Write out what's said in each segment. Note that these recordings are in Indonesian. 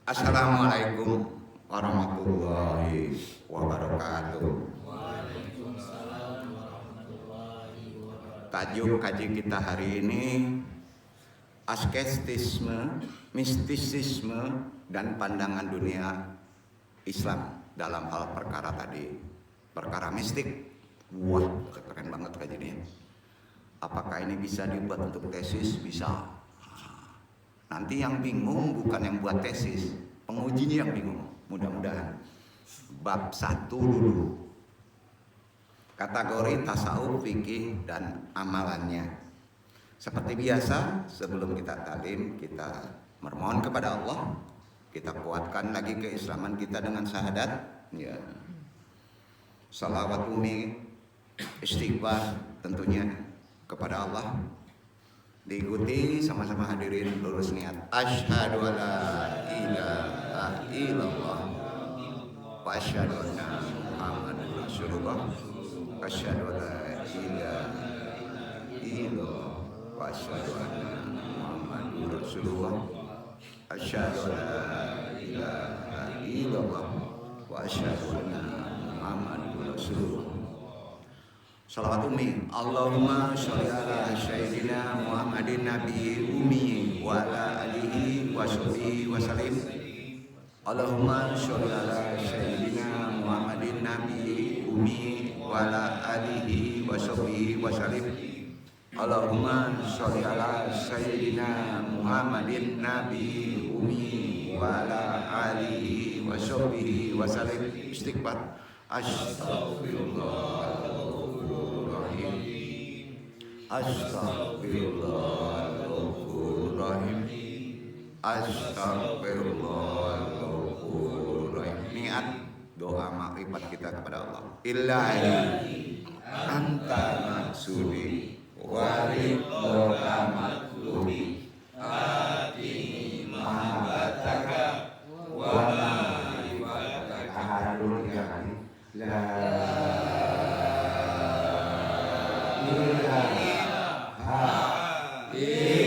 Assalamualaikum warahmatullahi wabarakatuh. Tajuk kaji kita hari ini asketisme, mistisisme, dan pandangan dunia Islam dalam hal perkara tadi. Perkara mistik. Wah, keren banget kajiannya. Apakah ini bisa dibuat untuk tesis? Bisa. Nanti yang bingung bukan yang buat tesis, pengujinya yang bingung. Mudah-mudahan. Bab 1 dulu. Kategori tasawuf, fikih, dan amalannya. Seperti biasa, sebelum kita talim, kita memohon kepada Allah. Kita kuatkan lagi keislaman kita dengan syahadat. Ya. Salawat umi, istighfar tentunya kepada Allah. Diikuti sama-sama hadirin lurus niat. Asyhadu alla ilaha illallah wa asyhadu anna Muhammadar Rasulullah. Asyhadu alla ilaha illallah wa asyhadu anna Muhammadar Rasulullah. Asyhadu alla ilaha illallah wa asyhadu anna Muhammadar Rasulullah. Salawat umi. Allahumma sholli ala sayyidina Muhammadin nabi ummi wa ala alihi wa sahbihi wa salim. Allahumma sholli ala sayyidina Muhammadin nabi ummi wa ala alihi wa sahbihi wa salim. Allahumma sholli ala sayyidina Muhammadin nabi ummi wa ala alihi wa sahbihi wa salim. Istighfar. Astagfirullah. Astagfirullahaladzim. Astagfirullahaladzim. Niat doa makrifat kita kepada Allah. Ilahi anta maksudi waridhoka matludi atini mahabataka wa ma'rifataka. Dulu 3 kali. La ilaha illallah.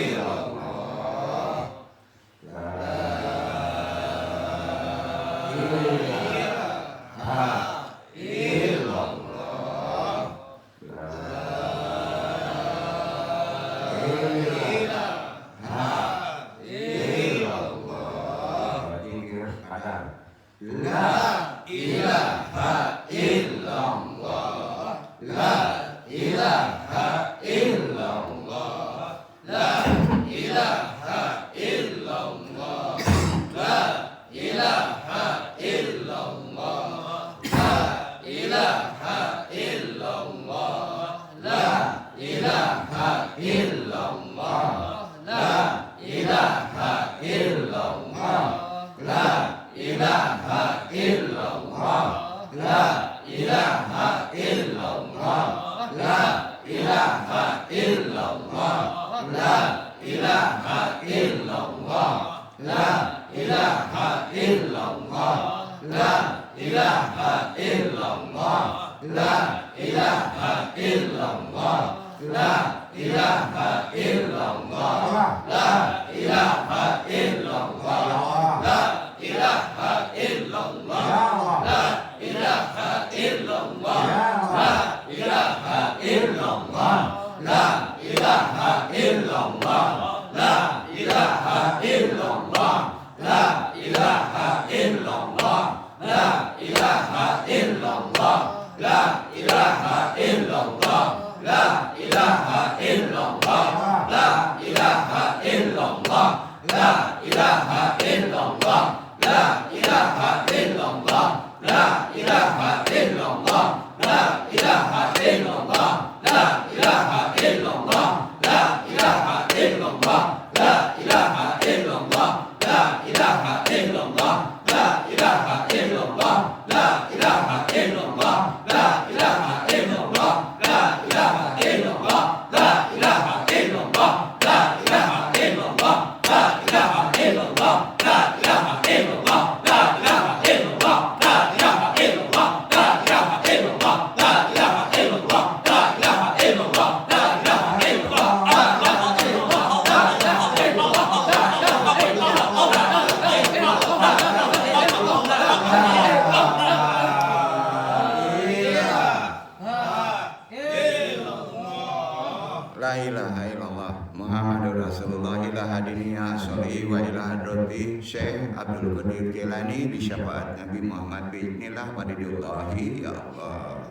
sholli wa ila hadrati Syekh Abdul Qadir Jailani bi syafaat Nabi Muhammad bi'nillah wadidullahi. Ya Allah,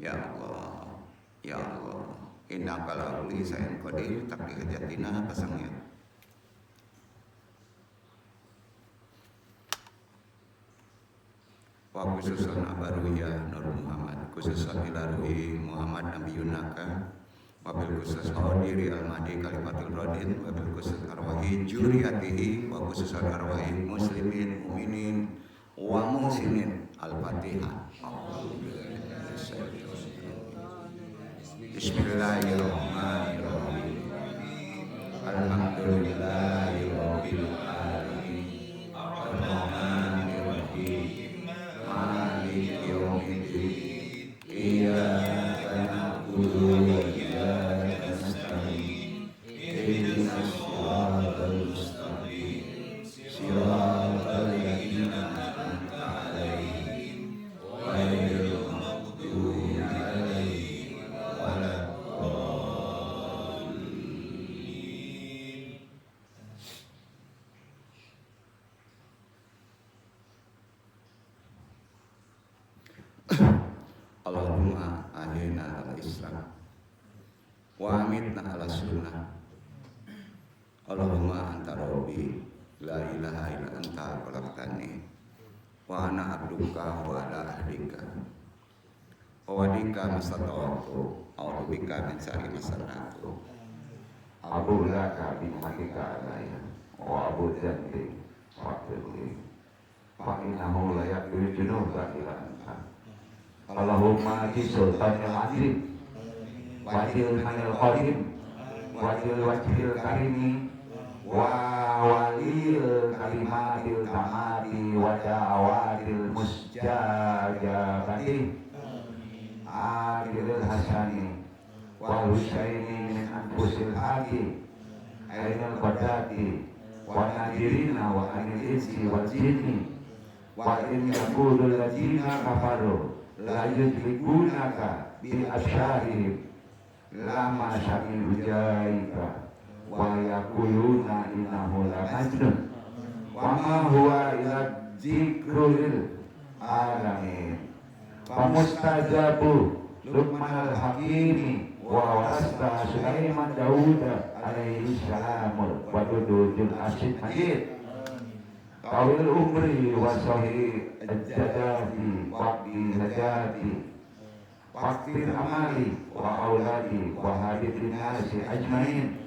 ya Allah, ya Allah, innaka la uli sayan qadir takdi hajatina pasangnya. Wa khususan abaruya Nur Muhammad, khususan ilaruhi Muhammad Nabi Yunaka, wabil khusus haudiri al-mahdi kalimatul radin, wabil khusus arwahi juriatihi, wa khususan arwahi muslimin, muminin, wa muhsinin. Al-Fatihah. Bismillahirrahmanirrahim. Alhamdulillahi rabbil alamin. Ar-Rahmanirrahim. Maliki yaumiddin. Iyyaka na'budu wa iyyaka nasta'in. Ihdinas siratal mustaqim. Siratal ladzina an'amta 'alaihim ghairil maghdubi 'alaihim waladdallin. Allahumma ahyina al-Islam wa amitna ala sunnah. Allahumma anta rabbi la ilaha illa anta khalaqtani wa ana abduka wa ala ahdika wa wadika masatawatu a'udzu bika min syarri ma sana'tu. Abu laka bimatika alaya wa abu dzanbi wa firli fa innahu la yaqdiru junuba ila anta. Allahumma di sultanil azim wajil manil qadim wajil wajil karimi wa walil kalimatil tamati wa da'awatil mustajabati adil hasani wal husaini min anfusil hadi ainul qadati wa nadirina wa anil insi wal jinni wa in yaqulul ladina kafaru la yudrikunaka bil asyarihim lama syami ujaika wa yaquluna innahu la majnun wa ma huwa illa dzikrul alamin. Famustajabu Luqman al-Hakimi wa warasta Sulaiman Dawuda alaihi salamul wa dudul asyid majid Tawil umri wa sahih al-jadadi waqti najati waqti amali wa auladi wa hadithil nasi ajmain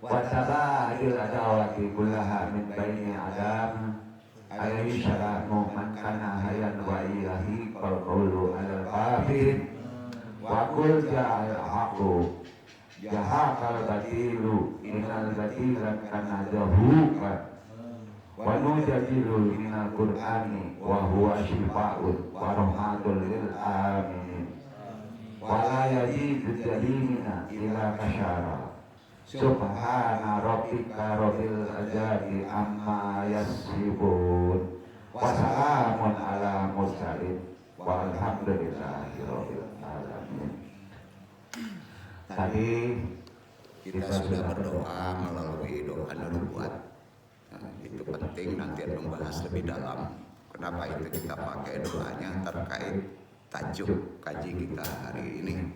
wa tabadil adawati kullaha min baini adam alaihi salamu man kana hayan wa ilahi qal qawlu alal kafir wa qul ja'al haqu jahakal batilu innal batila kana jahuka wa nujadilu minal qur'ani wa huwa shifa'un wa rahmatul lil aminin wa la yajidu jalimina ila kasyara subhana rabbika rabbil izzati amma yasifun wa salamun ala mursalin walhamdulillahi rabbil alamin. Tadi Kita sudah berdoa melalui doa nubuat. Nah, itu penting nanti membahas lebih dalam. Kenapa itu kita pakai doanya terkait tajuk kaji kita hari ini.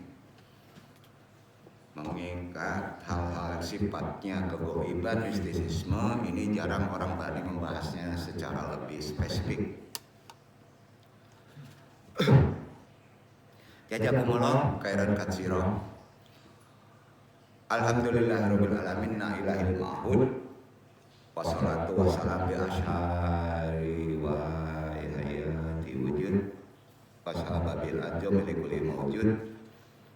Mengingat hal-hal yang sifatnya kegoiban, mistisisme, ini jarang orang berani membahasnya secara lebih spesifik. Jazakumullah khairan katsiran. Alhamdulillahirabbil alamin na ilahil ma'bud. Wassalatu wassalam bi asyari wa hayati wujud wassababil ajam likuli mawjud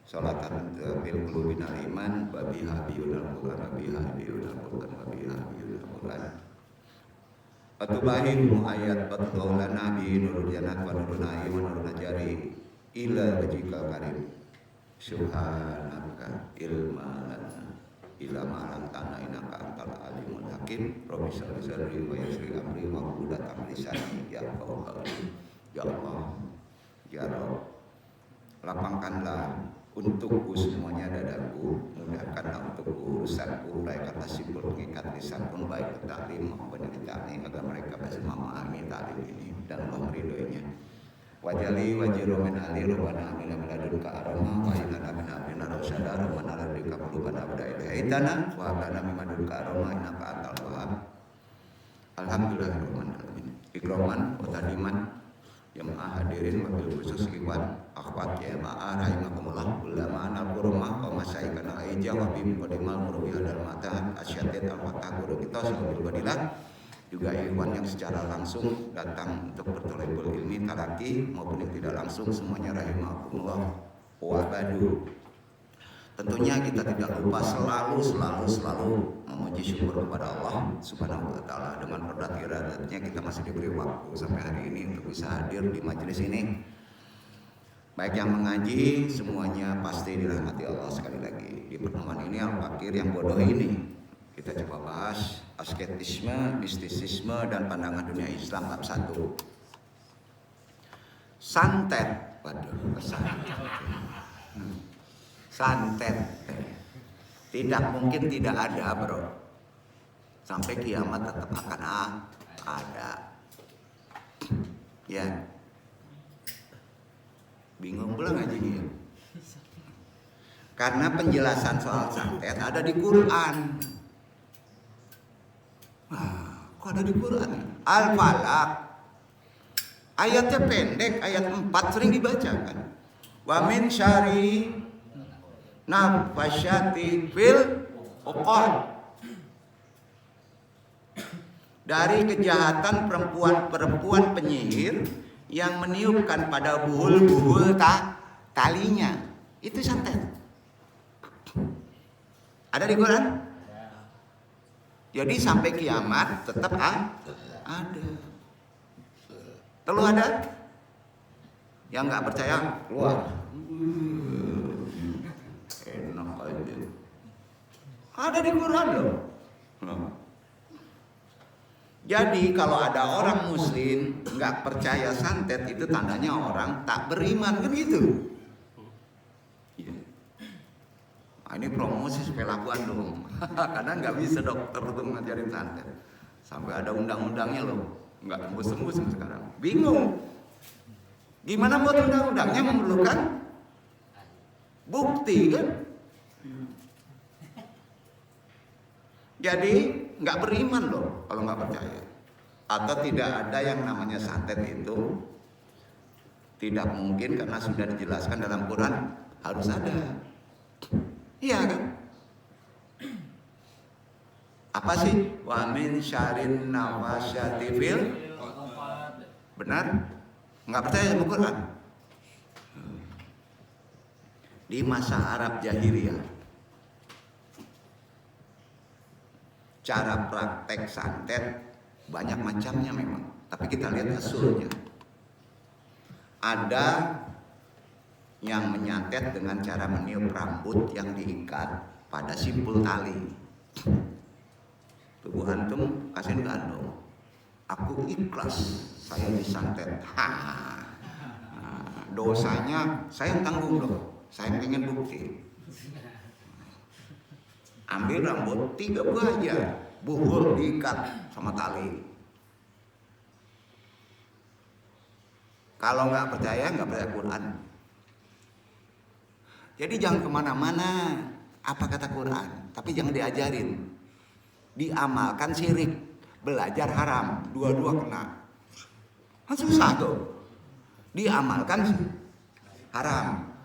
salatan bil qulubina iman wa biha biyunal quran wa biha biyunal quran wa biha biyunal quran atubahin ayat batulana bi nurul jannat wa nurul naim wa nurul najari ila wajhikal karim subhanaka ilma lana ila ma'alam tanah inaka antal alimul hakim rabbi sholli sholli wa yasri amri wa qudat amri lisani ya Allah ya Allah ya Rabb, lapangkanlah untukku semuanya dadaku, mudahkanlah untukku urusanku, urai kata simpul pengikat lisan pun baik taklim maupun ditani agar mereka bisa memahami taklim ini dan Allah meridhoinya. Wajali wajiru min ali rubana amina miladunka arama wa ilana min amina rasyada romana ladika pelubana abda ilaitana wa abdana mimadunka arama inaka antal wahab. Alhamdulillahirrahmanirrahim. Ikroman wa tadiman jemaah hadirin wabil khusus ikhwan akhwat jemaah rahimakumullah ulama al-qurumah wa masyaikana aija wa bim qadimal murubi hadal mata asyatid al-fatah guru kita sahabat wadilah juga ikhwan yang secara langsung datang untuk bertolebul ilmi talaki maupun yang tidak langsung semuanya rahimakumullah wa badu. Tentunya kita tidak lupa selalu memuji syukur kepada Allah Subhanahu wa taala. Dengan berdat iradatnya kita masih diberi waktu sampai hari ini untuk bisa hadir di majelis ini. Baik yang mengaji semuanya pasti dirahmati Allah. Sekali lagi di pertemuan ini al-fakir yang bodoh ini kita coba bahas asketisme, mistisisme dan pandangan dunia Islam bab 1. Santet. Waduh, santet tidak mungkin tidak ada, bro. Sampai kiamat tetap akan ada. Ya, bingung pula ngaji dia. Karena penjelasan soal santet ada di Quran. Kok ada di Quran? Al-Falaq. Ayatnya pendek, ayat 4 sering dibacakan. Wa min syari nafasyati fil uqad, dari kejahatan perempuan penyihir yang meniupkan pada buhul-buhul talinya. Itu santet. Ada di Quran? Jadi sampai kiamat tetap ada. Kalau ada yang nggak percaya keluar. Enak aja. Ada di Quran loh. Jadi kalau ada orang muslim nggak percaya santet, itu tandanya orang tak beriman, kan gitu. Nah, ini promosi supaya lakukan dong. Karena nggak bisa dokter tuh ngajarin santet. Sampai ada undang-undangnya loh. Nggak tembus-tembus sekarang. Bingung. Gimana buat undang-undangnya, memerlukan bukti kan? Jadi nggak beriman loh kalau nggak percaya. Atau tidak ada yang namanya santet itu tidak mungkin karena sudah dijelaskan dalam Quran harus ada. Iya kan? Apa sih? Wa min syarrin nafasyati fil. Benar? Nggak percaya sama Quran? Di masa Arab Jahiliyah, cara praktek santet banyak macamnya memang, tapi kita lihat asulnya. Ada yang menyantet dengan cara meniup rambut yang diikat pada simpul tali. Tubuh antum kasih kandung, aku ikhlas saya disantet. Dosanya saya tanggung dong, saya pengen bukti. Ambil rambut 3 buah aja, buhul diikat sama tali. Kalau nggak percaya Quran. Jadi jangan kemana-mana apa kata Quran, tapi jangan diajarin. Diamalkan syirik, belajar haram, dua-dua kena. Kan susah tuh. Diamalkan haram,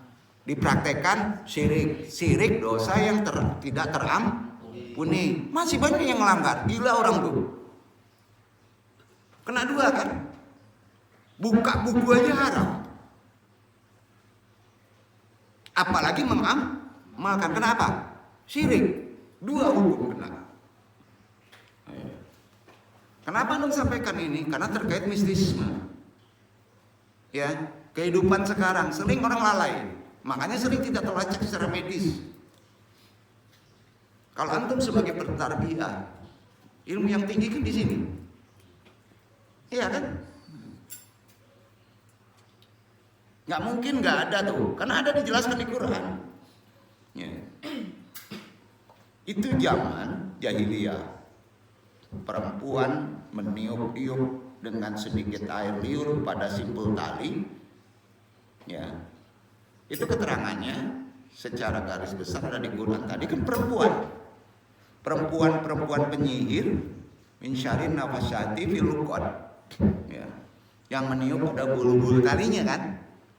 dipraktekkan syirik. Syirik dosa yang tidak terampuni. Masih banyak yang melanggar. Gila orang tuh. Kena 2 kan? Buka buku aja haram. Apalagi mengamalkan. Kenapa? Syirik. 2 hukum kena. Kenapa Anda sampaikan ini? Karena terkait mistisisme. Ya, kehidupan sekarang sering orang lalai. Makanya sering tidak terlacak secara medis. Kalau antum sebagai bertarbiyah, ilmu yang tinggi kan di sini. Iya kan? Nggak mungkin nggak ada tuh, karena ada dijelaskan di Quran. Ya. Itu zaman jahiliyah. Perempuan meniup-niup dengan sedikit air liur pada simpul tali. Ya. Itu keterangannya secara garis besar ada di Quran. Tadi kan perempuan penyihir min syarrin nafasyati fil uqad. Ya. Yang meniup pada bulu-bulu talinya kan?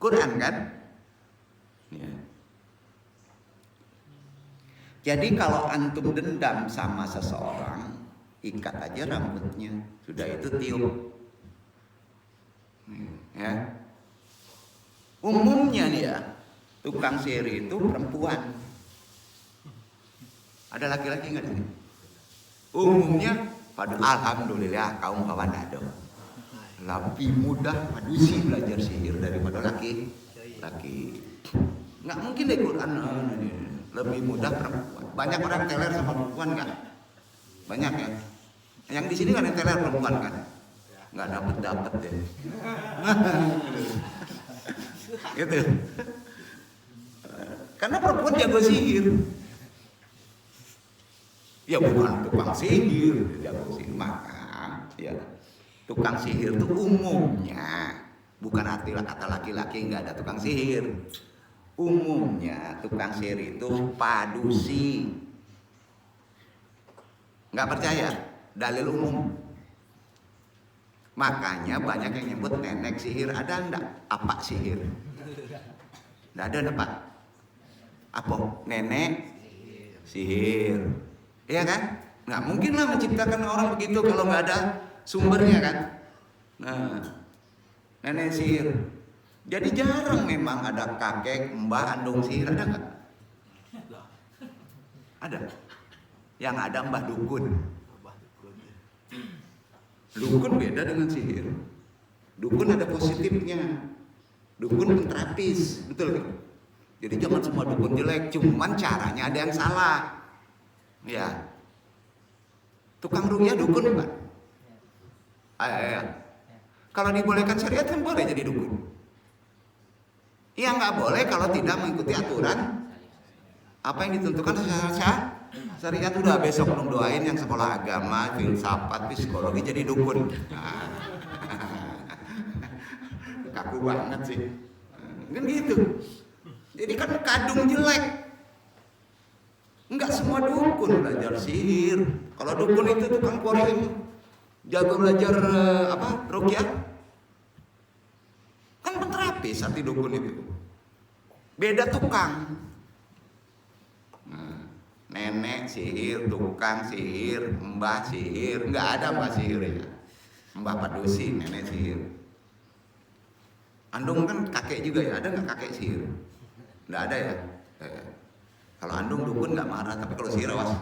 Quran kan? Ya. Jadi kalau antum dendam sama seseorang, ikat aja rambutnya, sudah itu tiup. Ya. Umumnya nih ya, tukang sihir itu perempuan. Ada laki-laki nggak sih? Umumnya, alhamdulillah kaum kawan ada. Lebih mudah manusia belajar sihir daripada laki. Nggak mungkin deh Quran lebih mudah perempuan. Banyak orang teler sama perempuan kan? Banyak ya. Yang di sini kan yang teler perempuan kan? Nggak dapet deh. Gitu. Karena perempuan jago sihir. Ya bukan tukang sihir, jago sihir maka ya. Tukang sihir itu umumnya, bukan arti kata laki-laki nggak ada tukang sihir. Umumnya tukang sihir itu padusi. Nggak percaya? Dalil umum. Makanya banyak yang nyebut nenek sihir. Ada enggak? Apa sihir? Nggak ada Pak. Apa? Nenek sihir. Iya kan? Nggak mungkin lah menciptakan orang begitu kalau nggak ada sumbernya kan. Nah, nenek sihir. Jadi jarang memang ada kakek, mbah, andung sihir. Ada nggak? Ada. Yang ada mbah dukun. Dukun beda dengan sihir. Dukun ada positifnya. Dukun penterapis, betul kan? Jadi jangan semua dukun jelek, cuman caranya ada yang salah. Ya. Tukang ruqyah dukun bukan? Kalau dibolehkan syariat kan boleh jadi dukun. Iya nggak boleh kalau tidak mengikuti aturan apa yang ditentukan syariat. Udah besok dong doain yang sekolah agama, filsafat, psikologi jadi dukun. Kaku banget sih. Kan gitu. Jadi kan kadung jelek. Enggak semua dukun belajar sihir. Kalau dukun itu tukang korim, jago belajar ruqyah. Kan penterapis arti dukun itu. Beda tukang. Nenek sihir, tukang sihir, mbah sihir, nggak ada mbah sihir ya. Mbah padusi, nenek sihir. Andung kan kakek juga ya, ada nggak kakek sihir? Nggak ada ya. Kalau andung dukun nggak marah, tapi kalau sihir awas,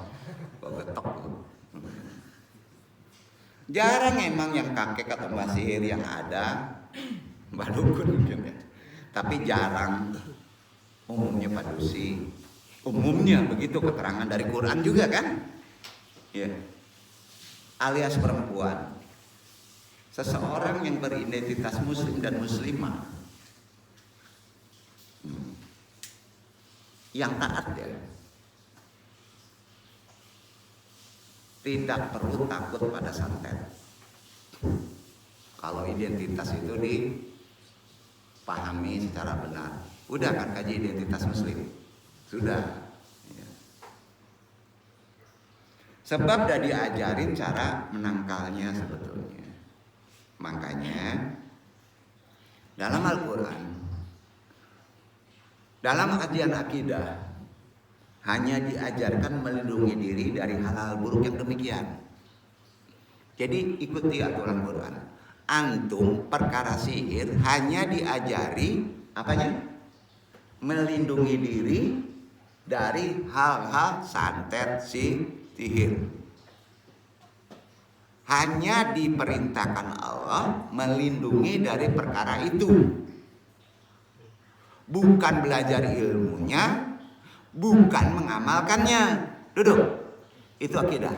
kok getok. Jarang emang yang kakek atau mbah sihir yang ada, mbah dukun mungkin ya. Tapi jarang. Umumnya padusi. Umumnya begitu keterangan dari Quran juga kan? Ya. Alias perempuan. Seseorang yang beridentitas muslim dan muslimah. Yang taat ya. Tidak perlu takut pada santet. Kalau identitas itu dipahami secara benar. Udah kan kaji identitas muslim? Sudah. Ya. Sebab udah diajarin cara menangkalnya sebetulnya. Makanya dalam Al-Quran, dalam kajian akidah hanya diajarkan melindungi diri dari hal-hal buruk yang demikian. Jadi ikuti aturan Quran. Antum perkara sihir hanya diajari apanya? Melindungi diri dari hal-hal santet sihir. Hanya diperintahkan Allah melindungi dari perkara itu. Bukan belajar ilmunya, bukan mengamalkannya. Duduk. Itu akidah.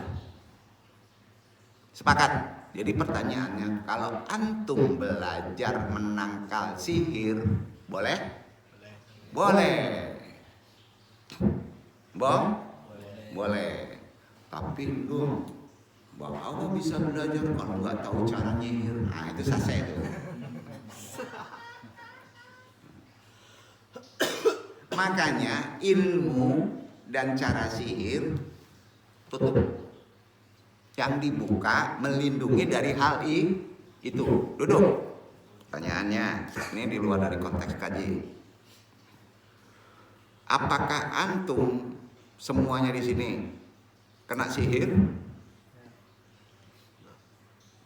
Sepakat? Jadi pertanyaannya, kalau antum belajar menangkal sihir Boleh? Boleh. Boleh. Tapi lu bahwa bisa belajar kalau nggak tahu cara nyihir. Nah itu selesai itu. Makanya ilmu dan cara sihir tutup. Yang dibuka melindungi dari hal itu. Duduk. Pertanyaannya, ini di luar dari konteks kaji. Apakah antum semuanya di sini kena sihir?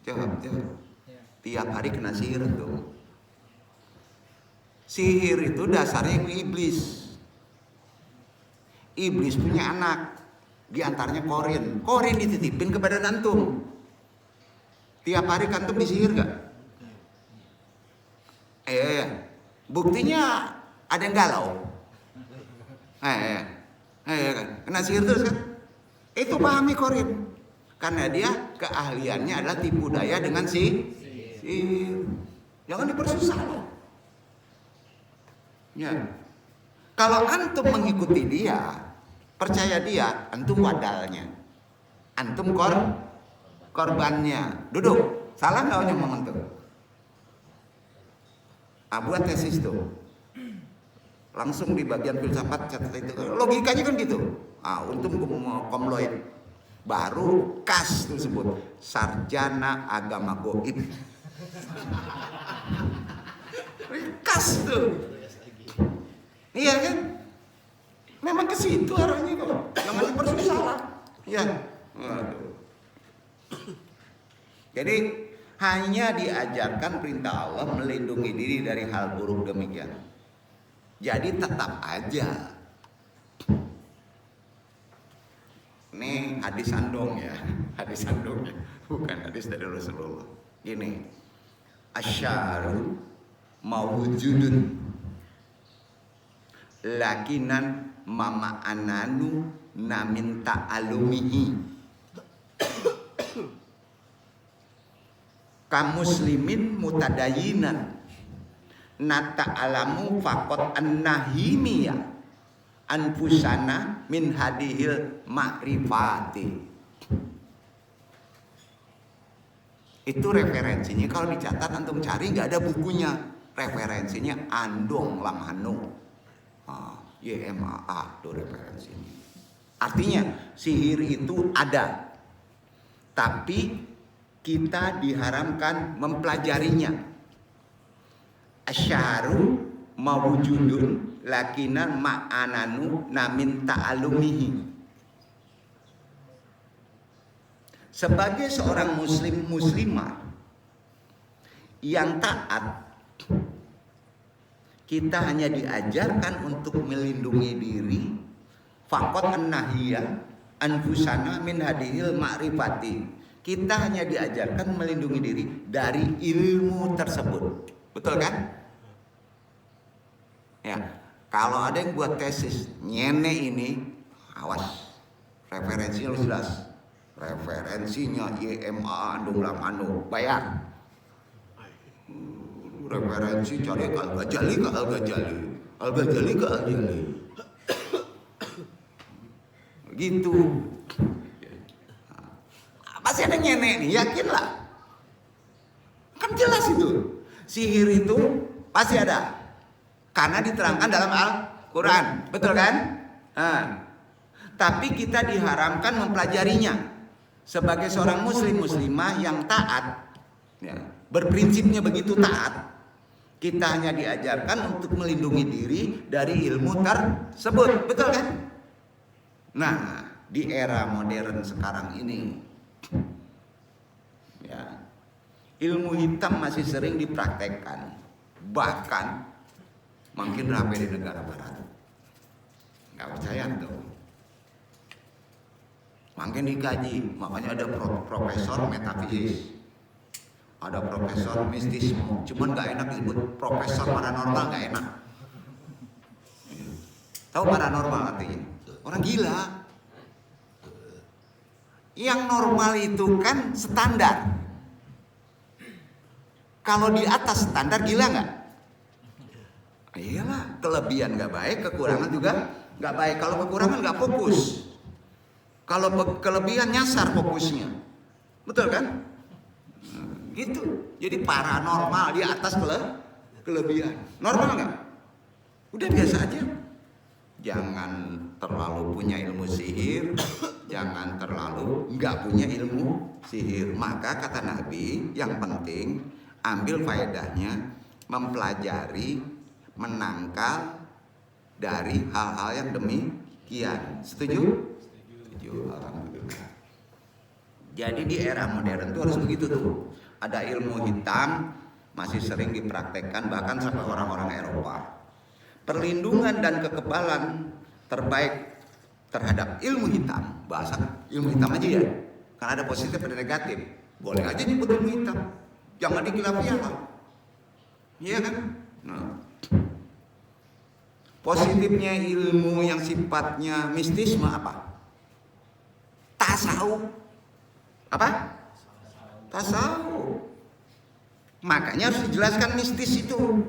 Jawab. Tiap hari kena sihir tuh. Sihir itu dasarnya iblis. Iblis punya anak, di antaranya korin. Korin dititipin kepada antum. Tiap hari antum disihir gak? Buktinya ada yang galau. Kena sihir terus kan? Itu pahami korin. Karena dia keahliannya adalah tipu daya dengan sihir. Jangan dipersusah loh. Ya. Kalau antum mengikuti dia, percaya dia, antum wadalnya, antum korbannya. Duduk, salah nggak ngomong antum? Buat tesis tuh, langsung di bagian filsafat catat itu, logikanya kan gitu. Untung mau komloid, baru kas tuh sebut sarjana agama goib, kas tuh. Iya kan? Memang ke situ arahnya kok. Jangan dipersusah. Ya. Jadi hanya diajarkan perintah Allah melindungi diri dari hal buruk demikian. Jadi tetap aja. Ini hadis sandong ya. Hadis sandong ya. Bukan hadis dari Rasulullah. Ini asyaru mawujudun lakinan mama ananu namin ta'alumihi kamuslimin mutadayinan nata'alamu faqat annahimiya anfusana min hadihil ma'rifati. Itu referensinya kalau dicatat antum cari nggak ada bukunya. Referensinya andong lamanu. YMAA itu referensinya. Artinya sihir itu ada, tapi kita diharamkan mempelajarinya. Asyaru mawujudun lakinan ma'ananu namin ta'alumihi. Sebagai seorang muslim muslimah yang taat, kita hanya diajarkan untuk melindungi diri faqat an-nahiyah anfusana min hadhil ma'rifati. Kita hanya diajarkan melindungi diri dari ilmu tersebut. Betul kan? Ya. Kalau ada yang buat tesis nyene ini, awas. Referensinya lu jelas. Referensinya YMA andung lamanu, bayar. Referensi cari Al-Ghazali ke Al-Ghazali, Al-Ghazali ke Al-Ghazali, gitu. Pasti ada nyenek nih, yakinlah. Kan jelas itu. Sihir itu pasti ada, karena diterangkan dalam Al-Quran, betul kan? Tapi kita diharamkan mempelajarinya. Sebagai seorang muslim muslimah yang taat, ya, berprinsipnya begitu taat. Kita hanya diajarkan untuk melindungi diri dari ilmu tersebut, betul kan? Nah, di era modern sekarang ini, ya, ilmu hitam masih sering dipraktekkan, bahkan makin ramai di negara barat. Nggak percaya tuh? Makin dikaji, makanya ada profesor metafisik. Ada profesor mistisme, cuman nggak enak disebut profesor paranormal, nggak enak. Tahu paranormal artinya? Orang gila. Yang normal itu kan standar. Kalau di atas standar gila nggak? Iyalah, kelebihan nggak baik, kekurangan juga nggak baik. Kalau kekurangan nggak fokus, kalau kelebihan nyasar fokusnya, betul kan? Gitu. Jadi paranormal di atas kelebihan. Normal nggak? Udah biasa aja. Jangan terlalu punya ilmu sihir, jangan terlalu nggak punya ilmu sihir. Maka kata Nabi, yang penting ambil faedahnya, mempelajari, menangkal dari hal-hal yang demikian. Setuju? Setuju. Alhamdulillah. Jadi di era modern itu harus begitu tuh. Ada ilmu hitam masih sering dipraktekkan bahkan sampai orang-orang Eropa. Perlindungan dan kekebalan terbaik terhadap ilmu hitam, bahasa ilmu hitam aja ya, karena ada positif ada negatif. Boleh aja nyebut ilmu hitam, jangan dikilafiah lah, iya kan? Nah, positifnya ilmu yang sifatnya mistisme apa? Tasawuf. Apa? Tasawuf. Makanya harus dijelaskan mistis itu.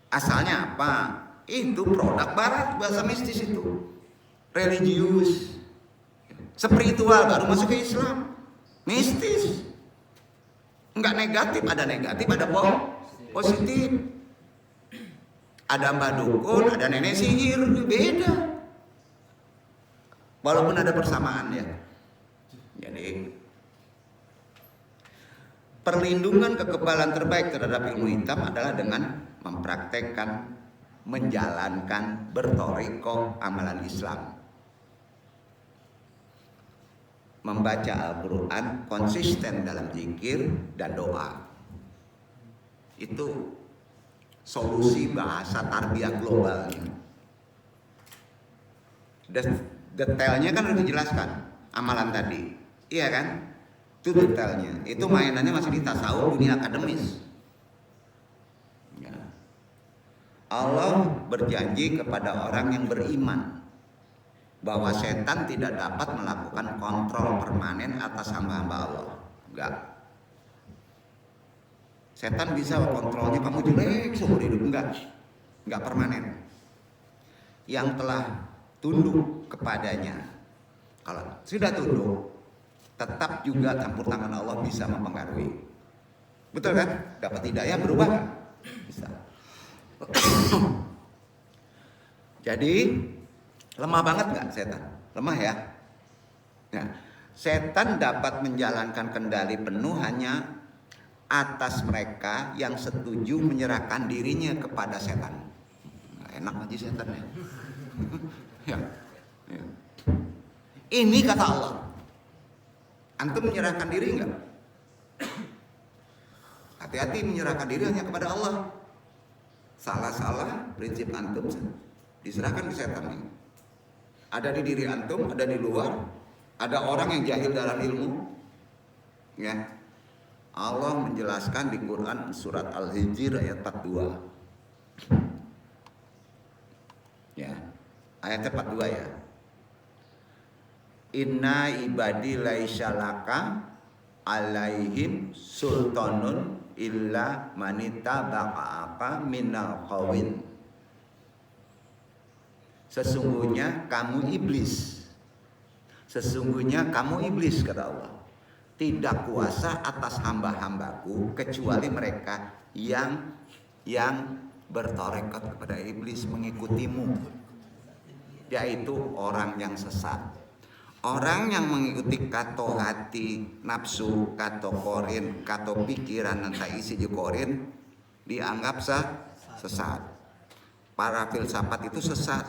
Asalnya apa? Itu produk barat, bahasa mistis itu. Religius. Spiritual baru masuk ke Islam. Mistis. Enggak negatif, ada negatif, ada positif. Ada mbak dukun, ada nenek sihir, beda. Walaupun ada persamaan ya. Jadi perlindungan kekebalan terbaik terhadap ilmu hitam adalah dengan mempraktekkan, menjalankan, bertorikoh amalan Islam, membaca Al-Quran, konsisten dalam zikir dan doa. Itu solusi bahasa tarbiyah globalnya. Detailnya kan udah dijelaskan amalan tadi, iya kan? Itu detailnya. Itu mainannya masih di tasawuf dunia akademis. Ya. Allah berjanji kepada orang yang beriman bahwa setan tidak dapat melakukan kontrol permanen atas hamba-hamba Allah. Enggak. Setan bisa kontrolnya kamu jelek seumur hidup, enggak permanen. Yang telah tunduk kepadanya, kalau sudah tunduk, tetap juga campur tangan Allah bisa mempengaruhi. Betul kan? Dapat hidayah berubah kan? Bisa. Jadi lemah banget nggak setan? Lemah ya. Nah, setan dapat menjalankan kendali penuh hanya atas mereka yang setuju menyerahkan dirinya kepada setan. Enak aja setan ya. Ya. Ini kata Allah. Antum menyerahkan diri enggak? Hati-hati menyerahkan diri hanya kepada Allah. Salah-salah prinsip antum diserahkan ke setan. Ada di diri antum, ada di luar. Ada orang yang jahil dalam ilmu. Ya. Allah menjelaskan di Quran surat Al-Hijr ayat 42. Ya. Ayat 42 ya. Inna ibadi laisa laka alaihim sultanun illa manita ba'aka minal qawin. Sesungguhnya kamu iblis. Sesungguhnya kamu iblis kata Allah. Tidak kuasa atas hamba-hambaku kecuali mereka yang bertorekat kepada iblis mengikutimu. Yaitu orang yang sesat. Orang yang mengikuti kato hati, nafsu, kato korin, kato pikiran nanti isi korin dianggap sesat. Para filsafat itu sesat.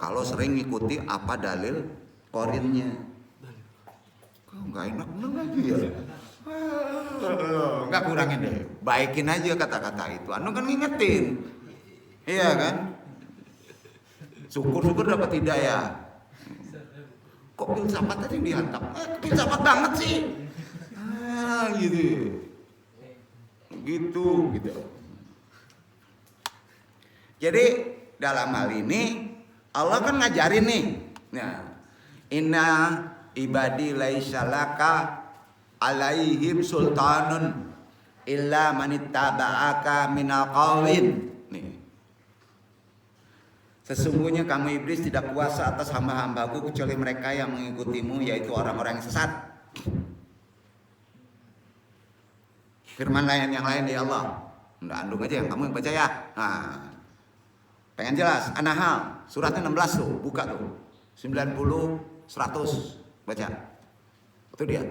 Kalau sering ngikuti apa dalil korinnya. Kok nggak enak bener lagi ya? Nggak kurangin deh. Baikin aja kata-kata itu. Anu kan ngingetin, iya kan? Syukur-syukur dapat hidayah. Kok filsafat tadi dihantam? Filsafat banget sih. Gitu. Jadi dalam hal ini Allah kan ngajarin nih. Nah, inna ibadi laisa laka alaihim sultanun. illa manittaba'aka minal qawlin. Nih. Sesungguhnya kamu iblis tidak kuasa atas hamba-hambaku kecuali mereka yang mengikutimu, yaitu orang-orang yang sesat. Firman lain yang lain dari Allah. Nggak andung aja yang kamu yang baca ya. Nah, pengen jelas? An-Nahl suratnya 16 tuh, buka tuh. 90, 100 baca. Itu dia.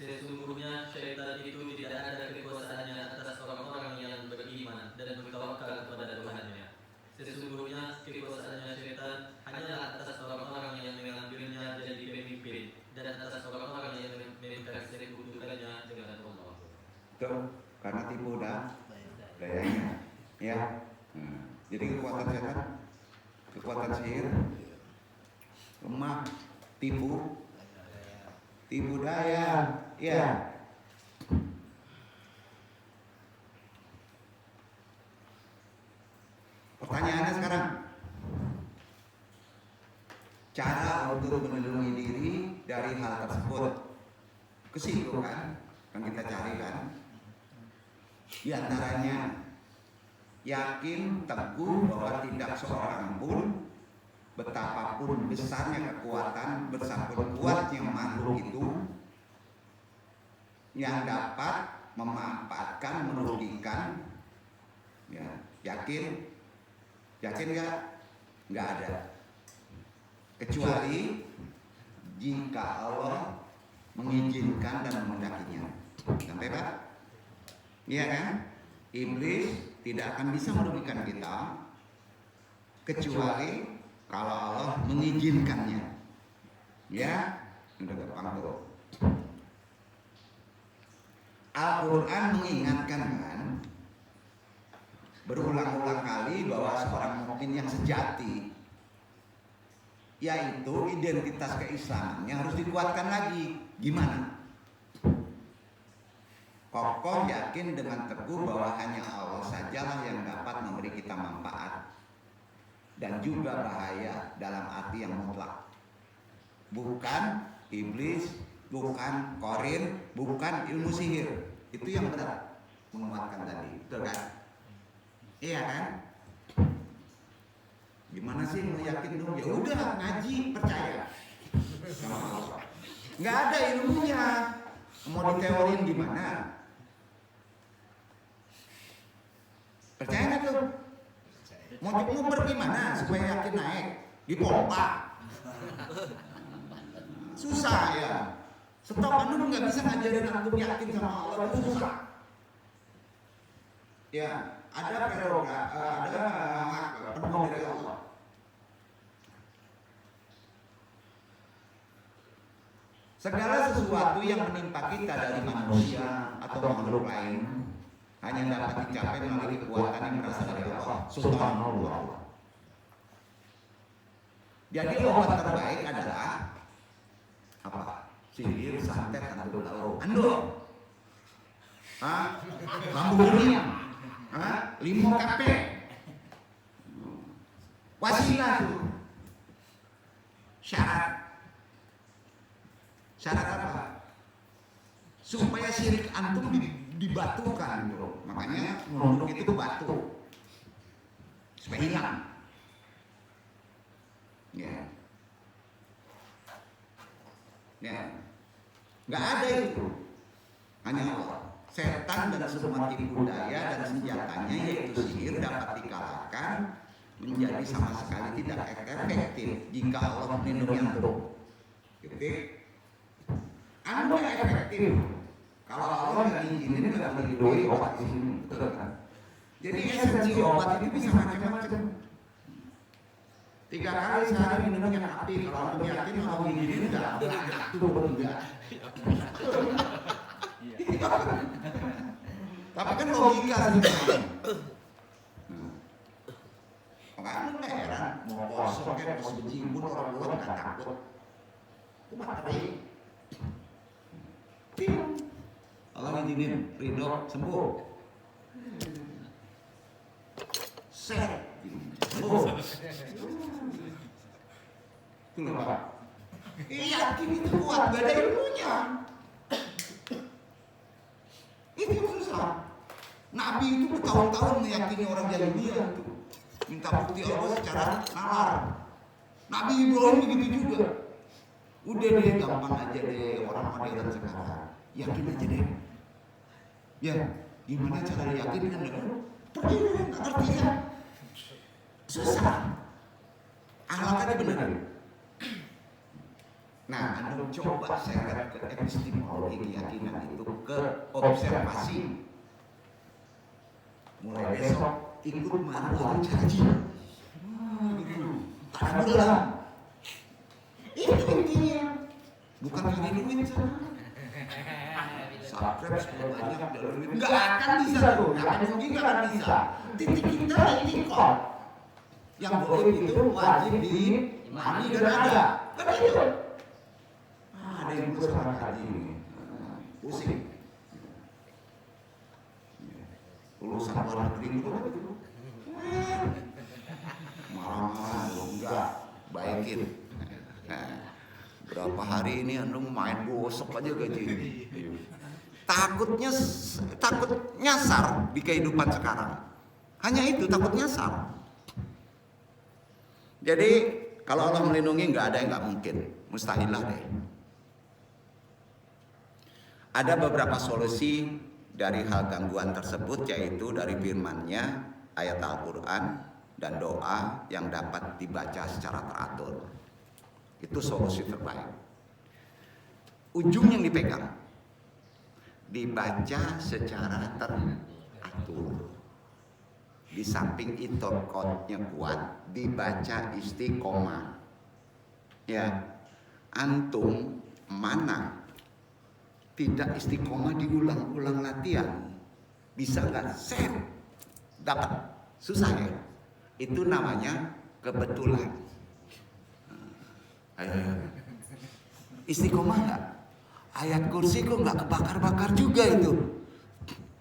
Sesungguhnya syaitan itu tidak ada kekuasaannya atas orang-orang yang beriman dan bertawakal kepada Tuhannya. Sesungguhnya kekuasaannya syaitan hanyalah atas orang-orang yang mengambilnya jadi pemimpin dan atas orang-orang yang mempersekutukannya dengan Allah. Tuh, karena tipu dayanya. Ya. Jadi kekuatan setan, kekuatan sihir, lemah, tipu daya. Ya. Pertanyaannya sekarang, cara untuk melindungi diri dari hal tersebut. Ke situ kan, yang kita cari kan. Di antaranya, yakin teguh bahwa tidak seorang pun, betapapun besarnya kekuatan, betapapun kuatnya makhluk itu, yang dapat memanfaatkan, merugikan, ya, yakin nggak ada, kecuali jika Allah mengizinkan dan mengendakinya. Sampai Pak? Iya kan? Iblis tidak akan bisa merugikan kita kecuali kalau Allah mengizinkannya. Ya, udah gampang tuh. Al-Quran mengingatkan kan berulang-ulang kali bahwa seorang mukmin yang sejati, yaitu identitas keislamannya harus dikuatkan lagi. Gimana? Kokoh yakin dengan teguh bahwa hanya Allah sajalah yang dapat memberi kita manfaat dan juga bahaya dalam arti yang mutlak. Bukan iblis, bukan korin, bukan ilmu sihir. Itu yang benar menguatkan tadi, betul kan? Iya kan? Gimana sih mau yakin dong? Ya udah ngaji, percaya sama Allah. Nggak ada ilmunya, mau diteorin gimana? Percaya nggak tuh? Mau nguber gimana supaya yakin naik? Dipompa. Susah ya. Stop, anu nggak bisa ngajarin antum yakin sama Allah, itu susah. Ya, ada prerogatif, ada hak penuh dari Allah. Segala sesuatu yang menimpa kita dari manusia atau makhluk lain hanya dapat dicapai melalui kekuatan yang berasal dari Allah Subhanallah. Jadi obat terbaik adalah apa? Sihir, santet, antum tahu. Ando. Bambu kuning. Limau kape. Wasilah tuh. Syarat apa? Supaya syirik antum dibatukan, bro. Makanya nunduk itu batu supaya hilang. Ya. Nggak ada itu. Hanya Allah. Setan dan semua tipu daya dan senjatanya yaitu sihir dapat dikalahkan menjadi sama sekali tidak efektif jika Allah melindungi antum. Gitu. Anda efektif. Kalau Allah nggak izinin nggak melindungi obat di sini, betul kan? Jadi esensi obat itu bisa macam-macam. 3 kali sehari minum yang aktif. Kalau antum yakin mau gini enggak itu enggak. Tapi kan logika sebenarnya. Makanya nggak heran mau kosong kayak mau berjimbun orang luar nggak takut. Itu materi. Allah izinin ridho sembuh. Sembuh. Itu Pak. Yakin itu kuat, gak ada ilmunya. Itu yang susah. Nabi itu bertahun-tahun meyakini orang jahiliyah itu. Minta bukti Allah secara nalar. Nabi Ibrahim begitu juga. Udah deh, gampang aja deh orang modern sekarang. Yakin aja deh. Ya, gimana cara yakin kan? Pergi dulu, nggak ngerti kan? Susah. Alatnya benar. Nah, anda coba seret ke epistemologi keyakinan itu ke observasi. Mulai besok ikut manual caji. Tak bulan. Itu intinya. Bukan cari duit sana. Subscribe supaya banyak dari duit. Nggak akan bisa tuh. Nggak akan bisa. Titik kita titik. Yang boleh itu wajib diimani dan ada. Kan itu. Ada yang terus sama kaji ini. Pusing. Urusan luar negeri itu kan itu. Marah-marah enggak. Baikin. Nah, berapa hari ini anda main gosok aja gaji ini. Takut nyasar di kehidupan sekarang. Hanya itu, takut nyasar. Jadi kalau Allah melindungi nggak ada yang nggak mungkin, mustahil lah deh. Ada beberapa solusi dari hal gangguan tersebut, yaitu dari firman-Nya, ayat Al-Quran dan doa yang dapat dibaca secara teratur. Itu solusi terbaik. Ujung yang dipegang, dibaca secara teratur. Di samping itu kodnya kuat, dibaca istiqomah. Ya, antum mana tidak istiqomah diulang-ulang latihan, bisa nggak? Set, dapat, susah ya. Itu namanya kebetulan. Istiqomah nggak? Ayat kursi kok nggak kebakar-bakar juga itu.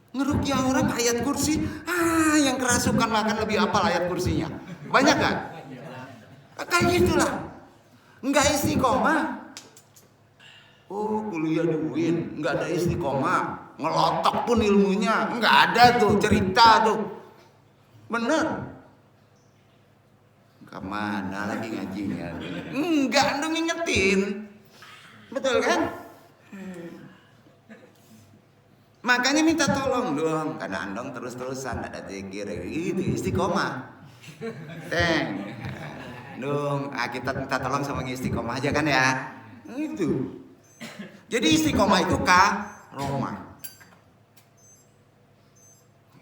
Ngerukyah orang ayat kursi, yang kerasukan makan lebih apal ayat kursinya. Banyak gak? Kayak gitulah. Nggak istiqomah. Oh, kuliah di UIN nggak ada istiqomah, ngelotok pun ilmunya nggak ada tuh, cerita tuh. Bener. Kemana lagi ngajinya? Enggak, anda ngingetin. Betul kan? Makanya minta tolong dong, karena andong terus-terusan ada zikir gitu, istiqomah. Dong, kita minta tolong sama istiqomah aja kan ya. Itu. Jadi istiqomah itu karomah.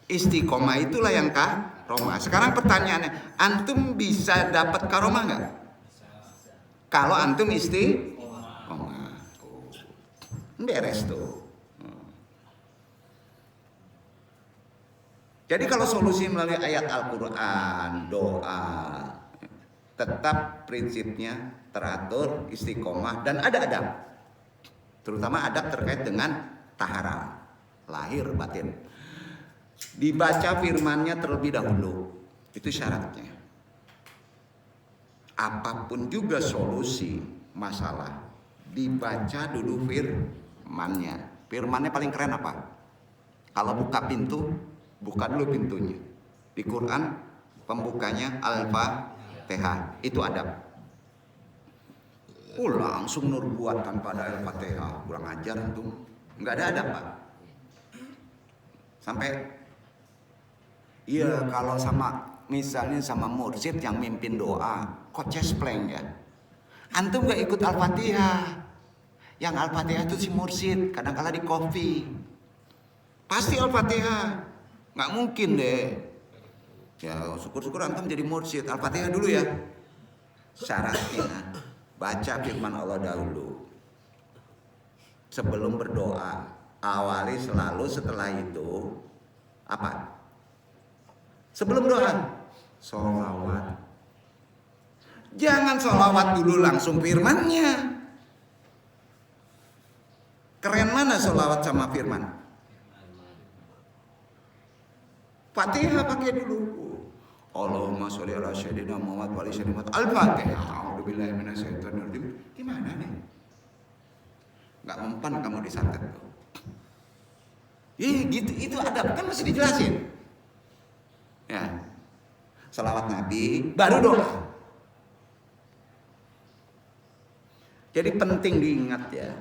Istiqomah itulah yang karomah. Sekarang pertanyaannya, antum bisa dapat karomah nggak? Kalau antum istiqomah. beres tuh. Jadi kalau solusi melalui ayat Al-Quran, doa, tetap prinsipnya teratur, istiqomah, dan ada adab. Terutama adab terkait dengan taharah, lahir batin. Dibaca firmannya terlebih dahulu, itu syaratnya. Apapun juga solusi masalah, dibaca dulu firmannya. Firmannya paling keren apa? Kalau buka pintu, buka dulu pintunya. Di Quran pembukanya Al-Fatihah, itu adab. Langsung nurbuat tanpa ada Al-Fatihah, kurang ajar tuh. Nggak ada adab, Pak. Sampai iya, kalau misalnya sama mursyid yang mimpin doa, kok cespleng ya? Antum nggak ikut Al-Fatihah. Yang Al-Fatihah itu si mursyid, kadang-kala di coffee. Pasti Al-Fatihah. Nggak mungkin deh. Ya syukur-syukur antum jadi mursyid. Al-Fatihah dulu ya. Syaratnya baca firman Allah dahulu. Sebelum berdoa, awali selalu setelah itu apa? Sebelum doa, sholawat. Jangan sholawat dulu langsung firmannya. Keren mana sholawat sama firman? Fatihah pakai dulu. Allahumma sholli ala sayyidina Muhammad wa ala sayyidina Muhammad. Al-Fatihah. A'udzubillahi minasyaitonir rajim. Gimana nih? Enggak mempan kamu disantet tuh. Gitu, itu adab kan masih dijelasin. Ya. Salawat Nabi baru doa. Jadi penting diingat ya.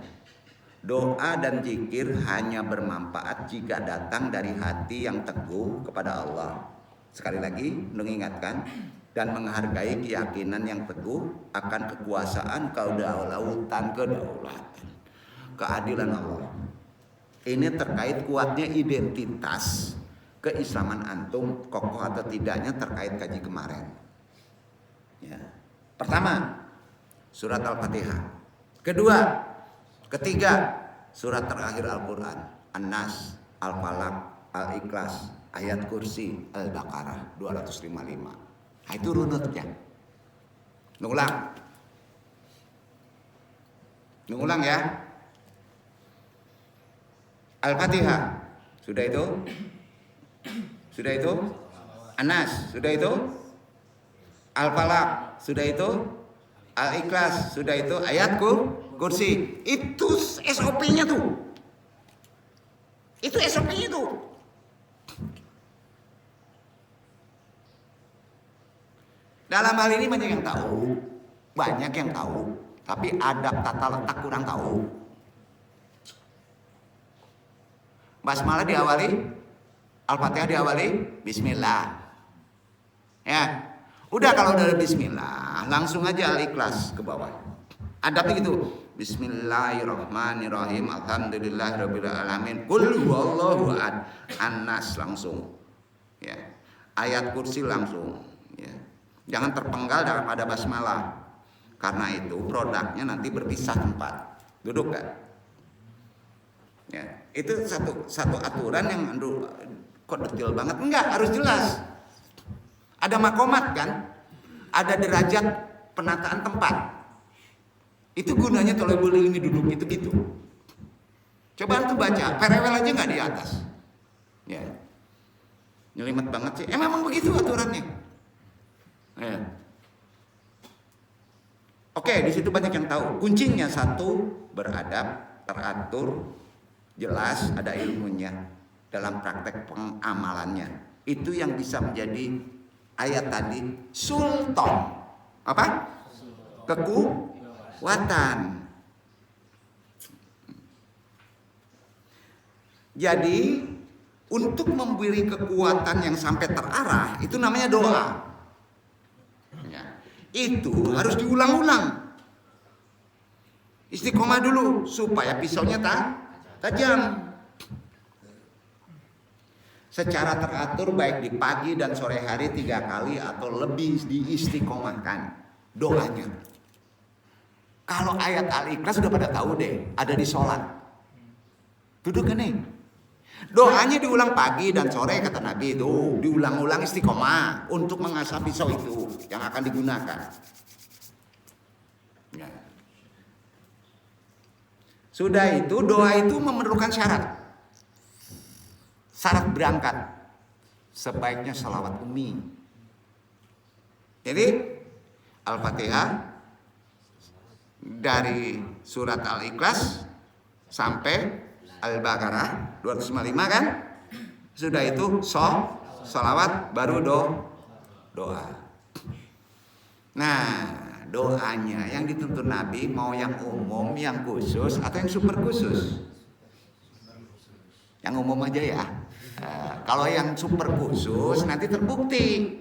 Doa dan zikir hanya bermanfaat jika datang dari hati yang teguh kepada Allah. Sekali lagi mengingatkan dan menghargai keyakinan yang teguh akan kekuasaan, kedaulatan, keadilan Allah. Ini terkait kuatnya identitas keislaman antum, kokoh atau tidaknya terkait kaji kemarin. Ya. Pertama, surat Al-Fatihah. Kedua, ketiga, surat terakhir Al-Quran, An-Nas, Al-Falaq, Al-Ikhlas, ayat kursi, Al-Baqarah 255. Nah, itu runutnya. Ngulang ya. Al-Fatihah, sudah itu? Sudah itu? An-Nas, sudah itu? Al-Falaq, sudah itu? Al-Ikhlas, sudah itu? Ayat kursi. Itu SOP-nya tuh. Itu SOP-nya tuh. Dalam hal ini banyak yang tahu, tapi adab tata letak kurang tahu. Basmalah diawali, Al-Fatihah diawali Bismillah. Ya, udah kalau udah Bismillah, langsung aja Al-Ikhlas ke bawah. Adabnya gitu. Bismillahirrahmanirrahim. Alhamdulillahirabbil alamin. Qul huwallahu ahad. An-Nas langsung. Ya. Ayat kursi langsung, ya. Jangan terpenggal dalam ada basmalah. Karena itu produknya nanti berpisah tempat. Duduk kan? Ya, itu satu aturan yang kok detail banget. Enggak, harus jelas. Ada makomat kan? Ada derajat penataan tempat. Itu gunanya kalau boleh ini duduk gitu. Coba antum baca, perewel aja nggak di atas. Ya, nyelimet banget sih. Memang begitu aturannya. Ya. Oke, di situ banyak yang tahu. Kuncinya satu, beradab, teratur, jelas, ada ilmunya dalam praktek pengamalannya. Itu yang bisa menjadi ayat tadi sultan. Apa? Kekuatan. Jadi untuk memberi kekuatan yang sampai terarah itu namanya doa. Ya. Itu harus diulang-ulang. Istiqomah dulu supaya pisaunya tajam. Secara teratur baik di pagi dan sore hari 3 kali atau lebih diistiqomahkan doanya. Kalau ayat Al-Ikhlas sudah pada tahu deh, ada di sholat. Duduk kan nih. Doanya diulang pagi dan sore kata Nabi itu, diulang-ulang istiqomah untuk mengasah pisau itu yang akan digunakan. Ya. Sudah itu doa itu memerlukan syarat. Syarat berangkat sebaiknya salawat ummi. Jadi Al-Fatihah dari surat Al-Ikhlas sampai Al-Baqarah 255 kan? Sudah itu salawat baru doa. Nah, doanya yang dituntut Nabi mau yang umum, yang khusus atau yang super khusus? Yang umum aja ya. Kalau yang super khusus nanti terbukti.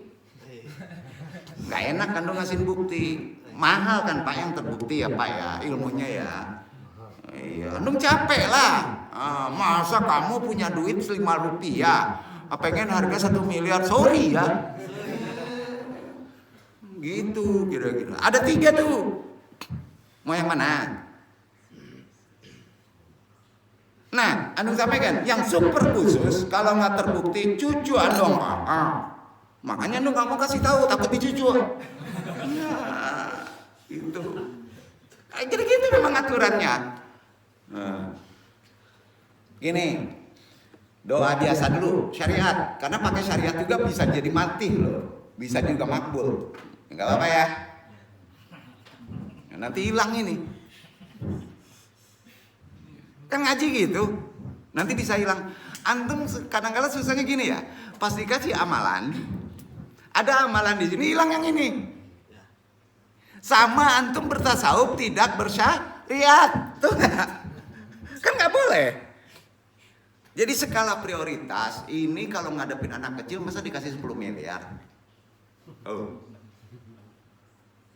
Nggak enak kan dong ngasih bukti. Mahal kan Pak yang terbukti ya Pak ya, ilmunya ya. Iya, dong capek lah. Masa kamu punya duit 5 rupiah, pengen harga 1 miliar, sorry ya. Gitu kira-kira. Ada 3 tuh. Mau yang mana? Nah, anu sampaikan, yang super khusus kalau nggak terbukti cucuan dong. Makanya anu nggak mau kasih tahu, takut dicucu. Ya, itu. Jadi gitu memang aturannya. Gini, doa biasa dulu, syariat. Karena pakai syariat juga bisa jadi mati loh, bisa juga makbul. Nggak apa-apa ya. Nanti hilang ini. Kan ngaji gitu, nanti bisa hilang. Antum kadang-kadang susahnya gini ya, pas dikasih amalan, ada amalan di sini hilang yang ini. Sama antum bertasawuf tidak bersyariat, tuh kan nggak boleh. Jadi skala prioritas ini kalau ngadepin anak kecil masa dikasih 10 miliar? Oh,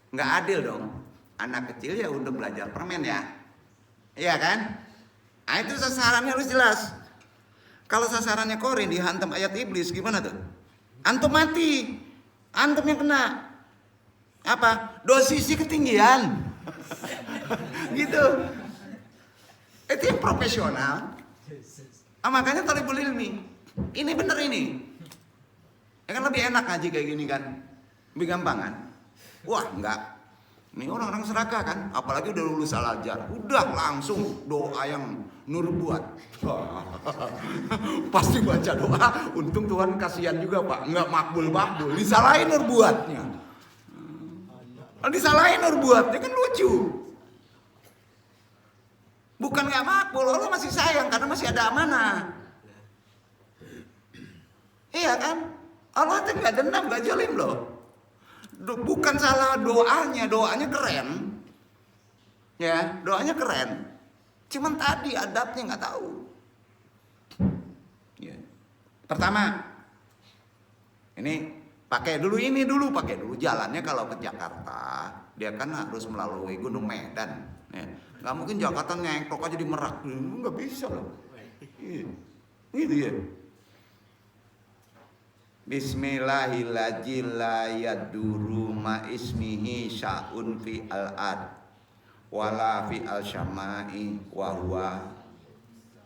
nggak adil dong. Anak kecil ya untuk belajar permen ya, iya kan? Nah, itu sasarannya harus jelas. Kalau sasarannya korin dihantam ayat iblis gimana tuh? Antum mati, antum yang kena. Apa? Dosisnya ketinggian. Gitu. Itu yang profesional. Makanya talibul ilmi. Ini bener ini. Ya kan lebih enak ngaji kayak gini kan. Lebih gampang kan. Wah enggak. Ini orang-orang serakah kan. Apalagi udah lulus Al-Azhar. Udah langsung doa yang nur buat. Pasti baca doa. Untung Tuhan kasihan juga Pak. Enggak makbul-makbul. Disalahin nur buatnya. Disalahin nur buatnya kan lucu. Bukan nggak makbul, Allah masih sayang karena masih ada amanah. Iya kan? Allah itu nggak dendam, nggak zalim loh. Bukan salah doanya keren. Ya, doanya keren. Cuman tadi adabnya nggak tahu. Ya. Pertama, ini pakai dulu jalannya kalau ke Jakarta, dia kan harus melalui Gunung Medan. Ya. Nggak mungkin Jakarta ngengklok aja di Merak, nggak bisa loh. Gitu ya. Bismillahirrahmanirrahim. Ma ismihi sya'un fi al-ad wala fi al-syama'i wa huwa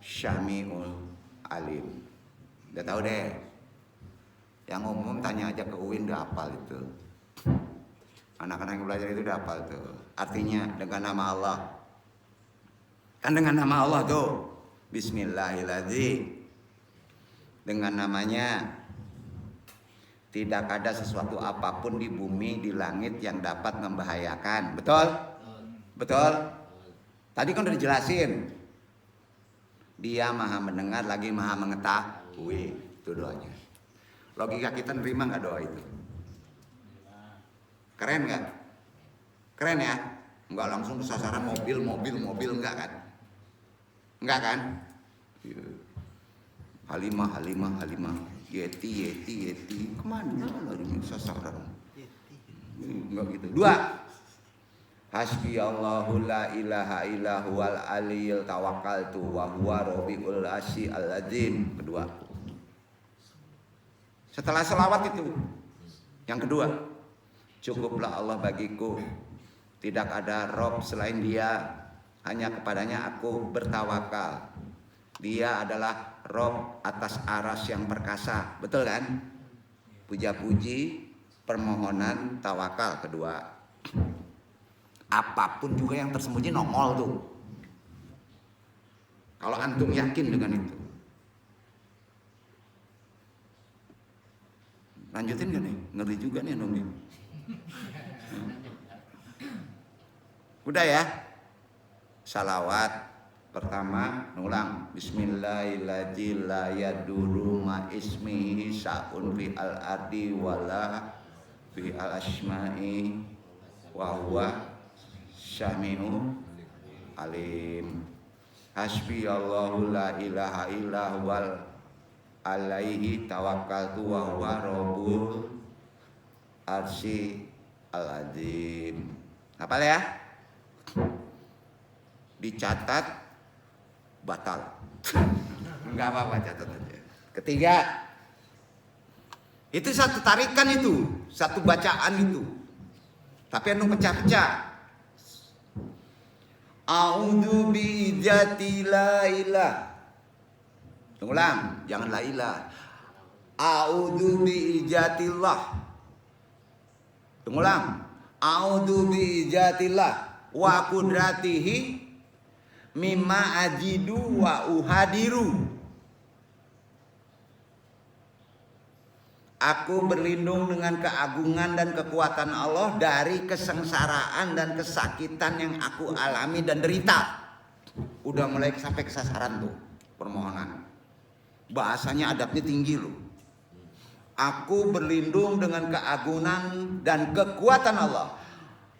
syami'ul alim. Udah tahu deh. Yang umum tanya aja ke Uin udah hafal itu. Anak-anak yang belajar itu udah hafal tuh. Artinya dengan nama Allah. Kan dengan nama Allah tuh. Bismillahirrahmanirrahim. Dengan namanya tidak ada sesuatu apapun di bumi, di langit yang dapat membahayakan. Betul? Betul? Tadi kan udah dijelasin. Dia maha mendengar lagi maha mengetahui. Itu doanya. Logika kita nerima gak doa itu? Keren gak? Keren ya? Enggak langsung ke sasaran mobil enggak kan? Enggak kan? Halimah Yeti kemana lari sasaran? Enggak gitu. 2. Hasbi Allahu la ilaha illa huwal aliyyul tawakkaltu wa huwa rabbul asyil azim. Kedua. Setelah selawat itu, yang kedua, cukuplah Allah bagiku, tidak ada Rob selain Dia, hanya kepadanya aku bertawakal. Dia adalah Rob atas aras yang perkasa. Betul kan? Puja-puji, permohonan, tawakal kedua. Apapun juga yang tersembunyi nongol tuh. Kalau antum yakin dengan itu. Lanjutin gak nih? Ngeri juga nih antum nih. Udah ya. Salawat pertama ngulang bismillahirrahmanirrahim la yadurru ma ismihi sa'un fi al ardi wala fi al asma'i wa huwa syami'u alim. Hasbi Allahu la ilaha illa huwal alaihi tawakkaltu wa huwa rabbul arsy al azim. Hafal ya? Dicatat batal. Enggak apa-apa, catat aja. Ketiga, itu satu tarikan itu, satu bacaan itu. Tapi anu pecah-pecah. A'udzu bi dzati la ilah. Ulang, jangan la ilah. A'udzu bi dzatillah. Ulang. A'udzu bi dzatillah wa qudratihi mimma ajidu wa uhadiru. Aku berlindung dengan keagungan dan kekuatan Allah dari kesengsaraan dan kesakitan yang aku alami dan derita. Udah mulai sampai kesasaran tuh permohonan. Bahasanya adabnya tinggi loh. Aku berlindung dengan keagungan dan kekuatan Allah.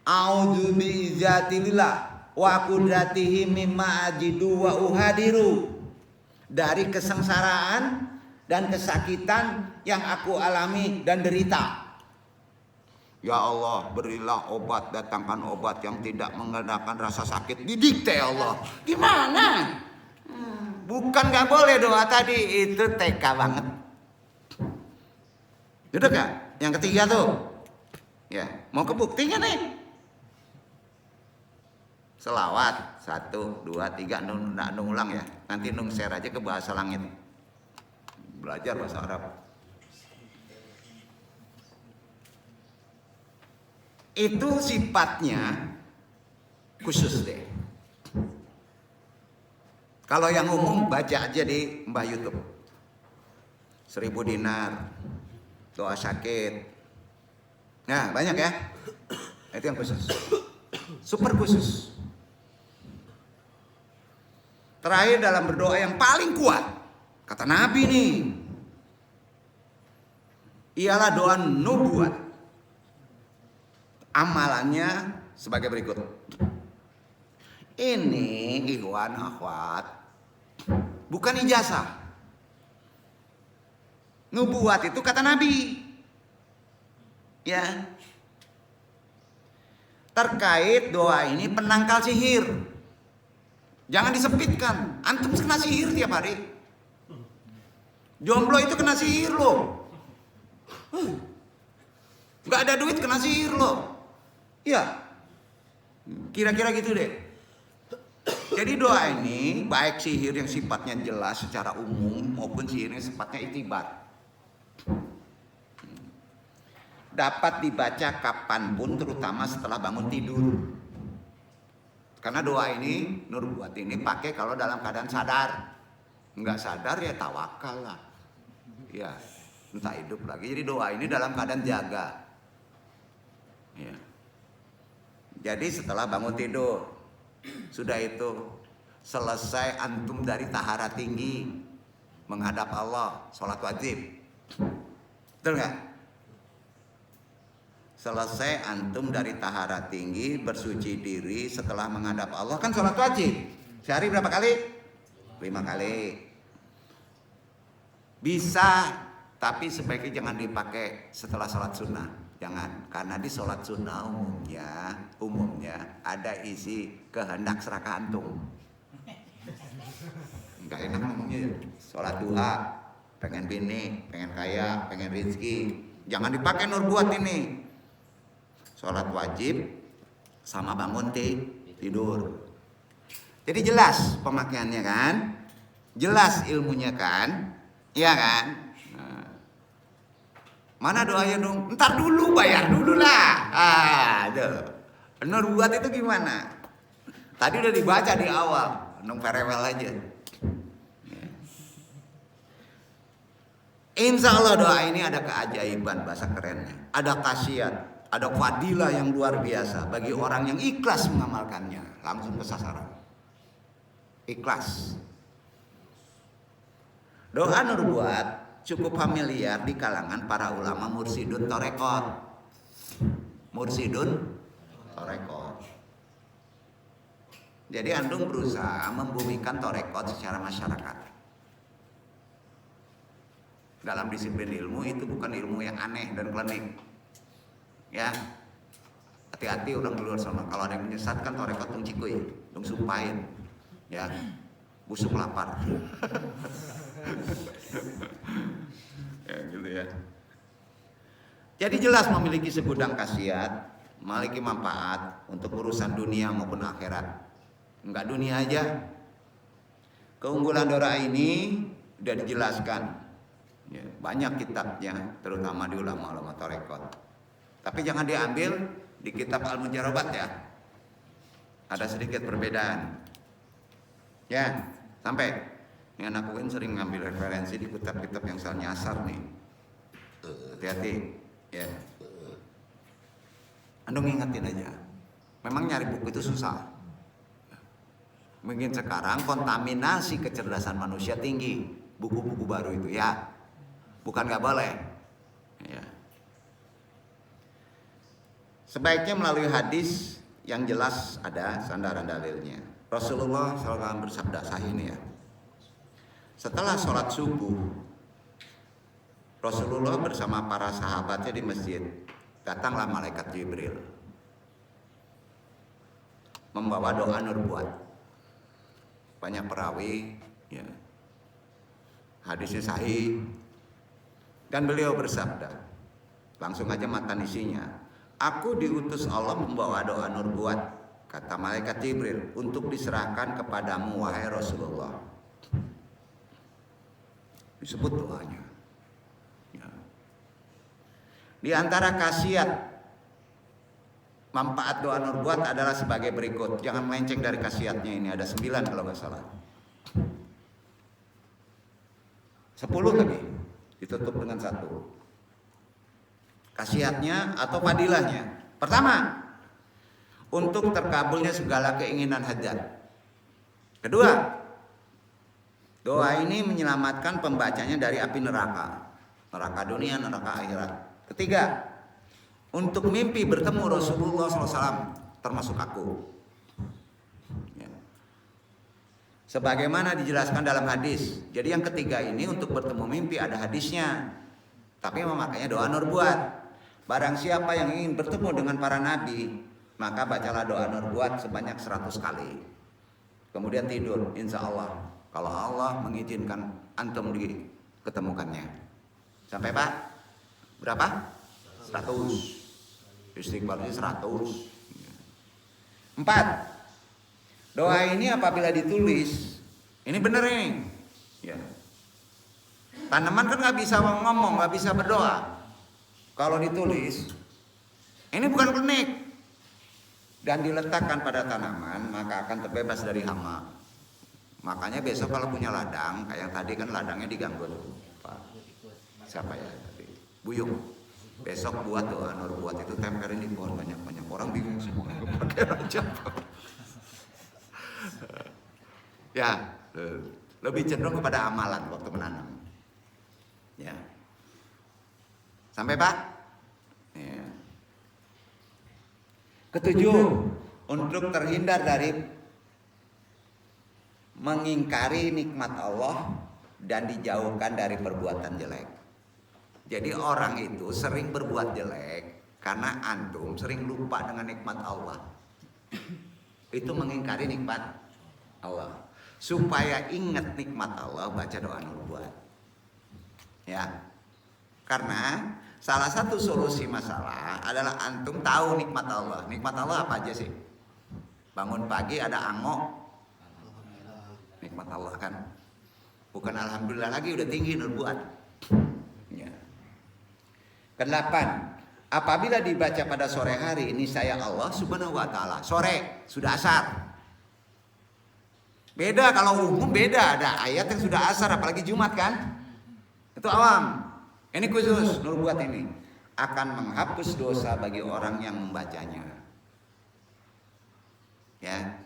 A'udzu bi'izatillah wa qudratihi mimma ajidu wa uhadiru. Dari kesengsaraan dan kesakitan yang aku alami dan derita. Ya Allah, berilah obat, datangkan obat yang tidak mengenakan rasa sakit. Didikte Allah. Gimana? Bukan gak boleh doa tadi, itu TK banget. Duduk gak? Yang ketiga tuh. Ya, mau kebuktinya nih. Selawat 1, 2, 3 nung ulang ya. Nanti nung share aja ke bahasa langit. Belajar bahasa Arab. Itu sifatnya khusus deh. Kalau yang umum baca aja di Mbah YouTube. 1000 dinar, doa sakit. Nah banyak ya. Itu yang khusus. Super khusus. Terakhir dalam berdoa yang paling kuat, kata Nabi nih, ialah doa nubuat. Amalannya sebagai berikut. Ini ikhwan akhwat, bukan ijazah. Nubuat itu kata Nabi. Ya. Terkait doa ini penangkal sihir. Jangan disempitkan. Antum kena sihir tiap hari. Jomblo itu kena sihir loh. Gak ada duit kena sihir loh. Iya. Kira-kira gitu deh. Jadi doa ini baik sihir yang sifatnya jelas secara umum maupun sihir yang sifatnya itibar. Dapat dibaca kapanpun, terutama setelah bangun tidur. Karena doa ini, nur buat ini pakai kalau dalam keadaan sadar. Enggak sadar ya tawakal lah. Ya, entah hidup lagi. Jadi doa ini dalam keadaan jaga. Ya. Jadi setelah bangun tidur, sudah itu selesai antum dari taharat tinggi menghadap Allah, sholat wajib. Betul nggak? Selesai antum dari taharat tinggi, bersuci diri setelah menghadap Allah, kan sholat wajib. Sehari berapa kali? 5 kali. Bisa, tapi sebaiknya jangan dipakai setelah sholat sunnah. Jangan, karena di sholat sunnah umumnya ada isi kehendak serakah antum. Enggak enak ngomongnya ya. Sholat duha, pengen bini, pengen kaya, pengen rezeki. Jangan dipakai nur buat ini. Sholat wajib sama bangun tidur. Jadi jelas pemakaiannya kan. Jelas ilmunya kan? Iya kan? Nah, mana doanya dong? Ntar dulu, bayar dulu lah. Nubuat itu gimana? Tadi udah dibaca di awal, nong farewell aja. Insya Allah doa ini ada keajaiban, bahasa kerennya. Ada khasiat, ada fadilah yang luar biasa bagi orang yang ikhlas mengamalkannya. Langsung ke sasaran. Ikhlas. Doa nubuat cukup familiar di kalangan para ulama mursidun torekot. Mursidun torekot. Jadi antum berusaha membumikan torekot secara masyarakat. Dalam disiplin ilmu itu bukan ilmu yang aneh dan klinik. Ya, hati-hati orang di luar sana. Kalau ada yang menyesatkan torekot tung cikuy, tung sumpahin. Ya, busuk lapar. Ya gitu ya. Jadi jelas memiliki segudang khasiat, memiliki manfaat untuk urusan dunia maupun akhirat. Enggak dunia aja. Keunggulan doa ini sudah dijelaskan. Ya, banyak kitabnya, terutama di ulama-ulama tarekat. Tapi jangan diambil di kitab Al-Mujarrabat ya. Ada sedikit perbedaan. Ya, sampai ini anakku kan sering ngambil referensi di kitab-kitab yang soal nyasar nih. Hati-hati, ya. Anda ngingetin aja. Memang nyari buku itu susah. Mungkin sekarang kontaminasi kecerdasan manusia tinggi, buku-buku baru itu ya. Bukan nggak boleh. Ya. Sebaiknya melalui hadis yang jelas ada sandaran dalilnya. Rasulullah SAW bersabda sahih ini ya. Setelah sholat subuh, Rasulullah bersama para sahabatnya di masjid. Datanglah malaikat Jibril membawa doa nubuat. Banyak perawi, ya. Hadisnya sahih. Dan beliau bersabda, langsung aja matan isinya. Aku diutus Allah membawa doa nubuat, kata malaikat Jibril, untuk diserahkan kepadamu wahai Rasulullah. Disebut doanya. Ya. Di antara khasiat manfaat doa nubuat adalah sebagai berikut. Jangan melenceng dari khasiatnya ini. Ada 9 kalau nggak salah. 10 tadi ditutup dengan 1. Khasiatnya atau fadilahnya. Pertama, untuk terkabulnya segala keinginan hajat. Kedua, doa ini menyelamatkan pembacanya dari api neraka. Neraka dunia, neraka akhirat. Ketiga, untuk mimpi bertemu Rasulullah SAW, termasuk aku. Ya. Sebagaimana dijelaskan dalam hadis. Jadi yang ketiga ini untuk bertemu mimpi ada hadisnya. Tapi memakainya doa nubuat. Barang siapa yang ingin bertemu dengan para nabi, maka bacalah doa nubuat sebanyak 100 kali. Kemudian tidur, insya Allah. Kalau Allah mengizinkan antum diketemukannya. Sampai Pak? Berapa? 100. Istighfarnya 100. 4. Doa ini apabila ditulis, ini benar ini. Ya. Tanaman kan nggak bisa ngomong, nggak bisa berdoa. Kalau ditulis, ini bukan klinik. Dan diletakkan pada tanaman, maka akan terbebas dari hama. Makanya besok kalau punya ladang, kayak yang tadi kan ladangnya diganggu. Pak, siapa ya tadi? Buyung. Besok buat doa nubuat itu tempelin di pohon, banyak orang bingung semua pakai aja. Ya, lebih cenderung kepada amalan waktu menanam. Ya. Sampai Pak? Ya. Ketujuh, untuk terhindar dari mengingkari nikmat Allah dan dijauhkan dari perbuatan jelek. Jadi orang itu sering berbuat jelek karena antum sering lupa dengan nikmat Allah. Itu mengingkari nikmat Allah. Supaya ingat nikmat Allah, baca doa nubuat. Ya. Karena salah satu solusi masalah adalah antum tahu nikmat Allah. Nikmat Allah apa aja sih? Bangun pagi ada angok. Nikmat Allah kan. Bukan alhamdulillah lagi, udah tinggi nubuat. Ya. Kedelapan, apabila dibaca pada sore hari, ini saya Allah Subhanahu wa taala. Sore, sudah asar. Beda kalau umum, beda, ada ayat yang sudah asar, apalagi Jumat kan? Itu awam. Ini khusus nubuat ini akan menghapus dosa bagi orang yang membacanya. Ya.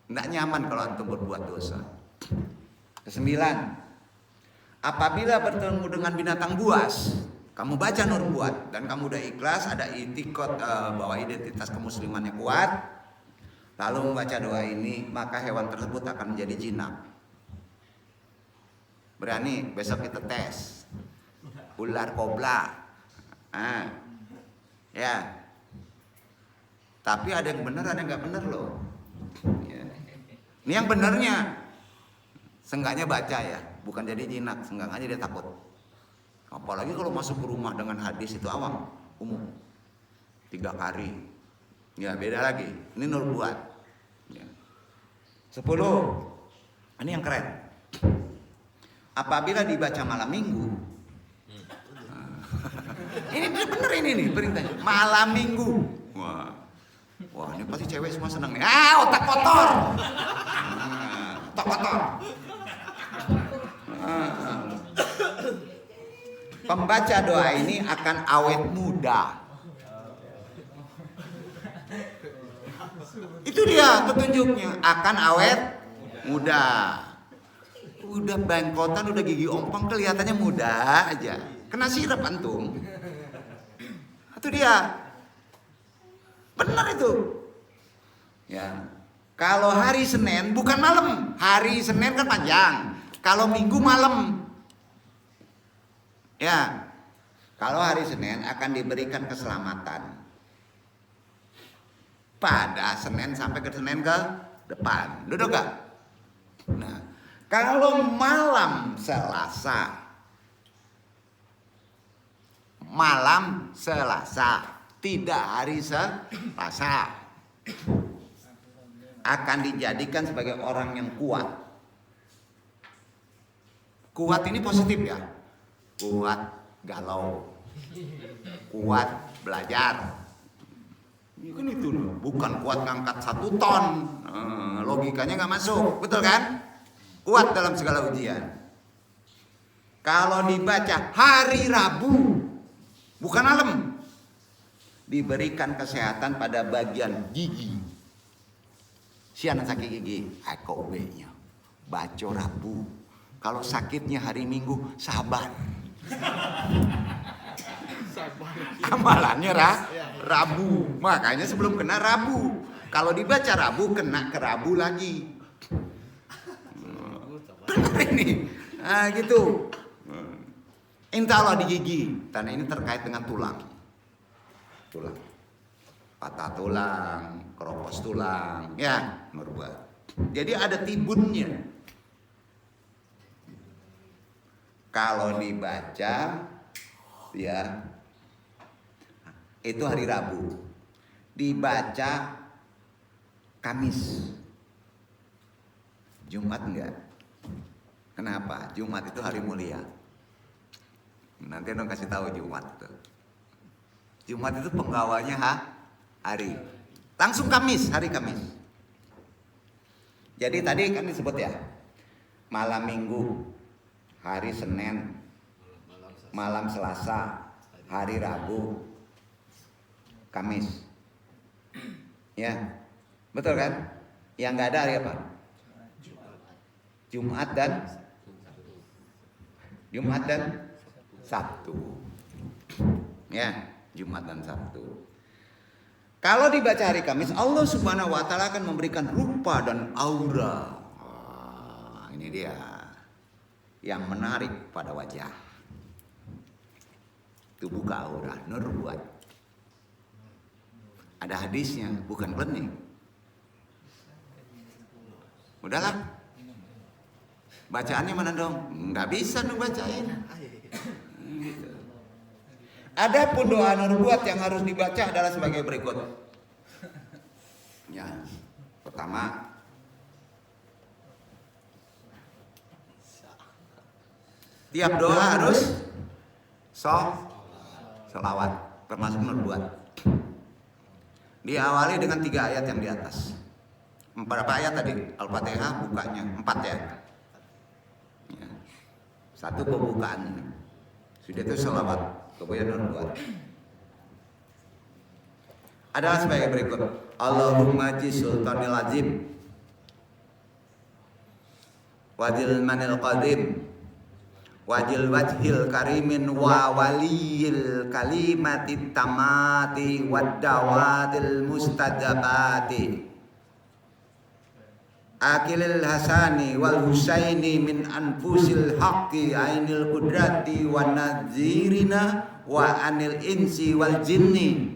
Nggak nyaman kalau antum berbuat dosa. Kesembilan, apabila bertemu dengan binatang buas, kamu baca nubuat dan kamu udah ikhlas, ada itikad bahwa identitas kemuslimannya kuat, lalu membaca doa ini, maka hewan tersebut akan menjadi jinak. Berani besok kita tes ular kobra, ya. Tapi ada yang benar, ada yang nggak benar loh. Ya. Ini yang benernya, seenggaknya baca ya, bukan jadi jinak, seenggaknya dia takut. Apalagi kalau masuk ke rumah dengan hadis itu awam, umum. 3 kali, ya beda lagi. Ini nubuat. Ya. 10, ini yang keren. Apabila dibaca malam minggu, ini bener ini nih perintahnya, malam minggu. Wah ini pasti cewek semua senang nih. Otak kotor. Otak kotor. Pembaca doa ini akan awet muda. Itu dia petunjuknya, akan awet muda. Udah bangkotan, udah gigi ompong, kelihatannya muda aja. Kena sirap antum. Itu dia. Benar itu. Ya. Kalau hari Senin bukan malam. Hari Senin kan panjang. Kalau Minggu malam. Ya. Kalau hari Senin akan diberikan keselamatan. Pada Senin sampai ke Senin ke depan. Duduk gak? Nah, kalau malam Selasa tidak hari Selasa, akan dijadikan sebagai orang yang kuat. Kuat ini positif ya. Kuat galau, kuat belajar. Ini kan itu loh, bukan kuat ngangkat 1 ton. Logikanya nggak masuk, betul kan? Kuat dalam segala ujian. Kalau dibaca hari Rabu, bukan malam, diberikan kesehatan pada bagian gigi. Si anak sakit gigi, AKOB-nya baca Rabu. Kalau sakitnya hari Minggu, sabar. Amalannya Rabu. Makanya sebelum kena Rabu, kalau dibaca Rabu, kena ke Rabu lagi. Benar ini. Nah gitu. Insya Allah di gigi, karena ini terkait dengan tulang. Patah tulang, keropos tulang, ya merubah. Jadi ada tibunnya. Kalau dibaca, ya itu hari Rabu. Dibaca Kamis, Jumat enggak. Kenapa? Jumat itu hari mulia. Nanti dong kasih tahu Jumat itu. Jumat itu penggawanya hari. Langsung Kamis, hari Kamis. Jadi tadi kan disebut ya, malam Minggu, hari Senin, malam Selasa, hari Rabu, Kamis. Ya, betul kan? Yang nggak ada hari apa? Jumat dan Sabtu. Ya, Jumat dan Sabtu. Kalau dibaca hari Kamis, Allah Subhanahu wa taala akan memberikan rupa dan aura. Ini dia yang menarik pada wajah. Itu buka aura, nubuat. Ada hadisnya, bukan klenik. Udahlah. Bacaannya mana dong? Nggak bisa bacain. Gitu. Adapun doa nubuat yang harus dibaca adalah sebagai berikut. Ya, pertama, Tiap doa harus selawat, termasuk berbuat. Diawali dengan 3 ayat yang di atas. Berapa ayat tadi? Al-Fatihah bukanya 4 ya. Ya. 1 pembukaan. Sudah itu selawat, kemudian berbuat. Adalah sebagai berikut. Allahumma ji sultanil azim wajil manil qadim wajil wajhil karimin wa waliyil kalimatit tamati waddawatil mustajabati akilil hasani wal husaini min anfusil haqqi ainil qudrati wa nadzirina wa anil insi wal jinni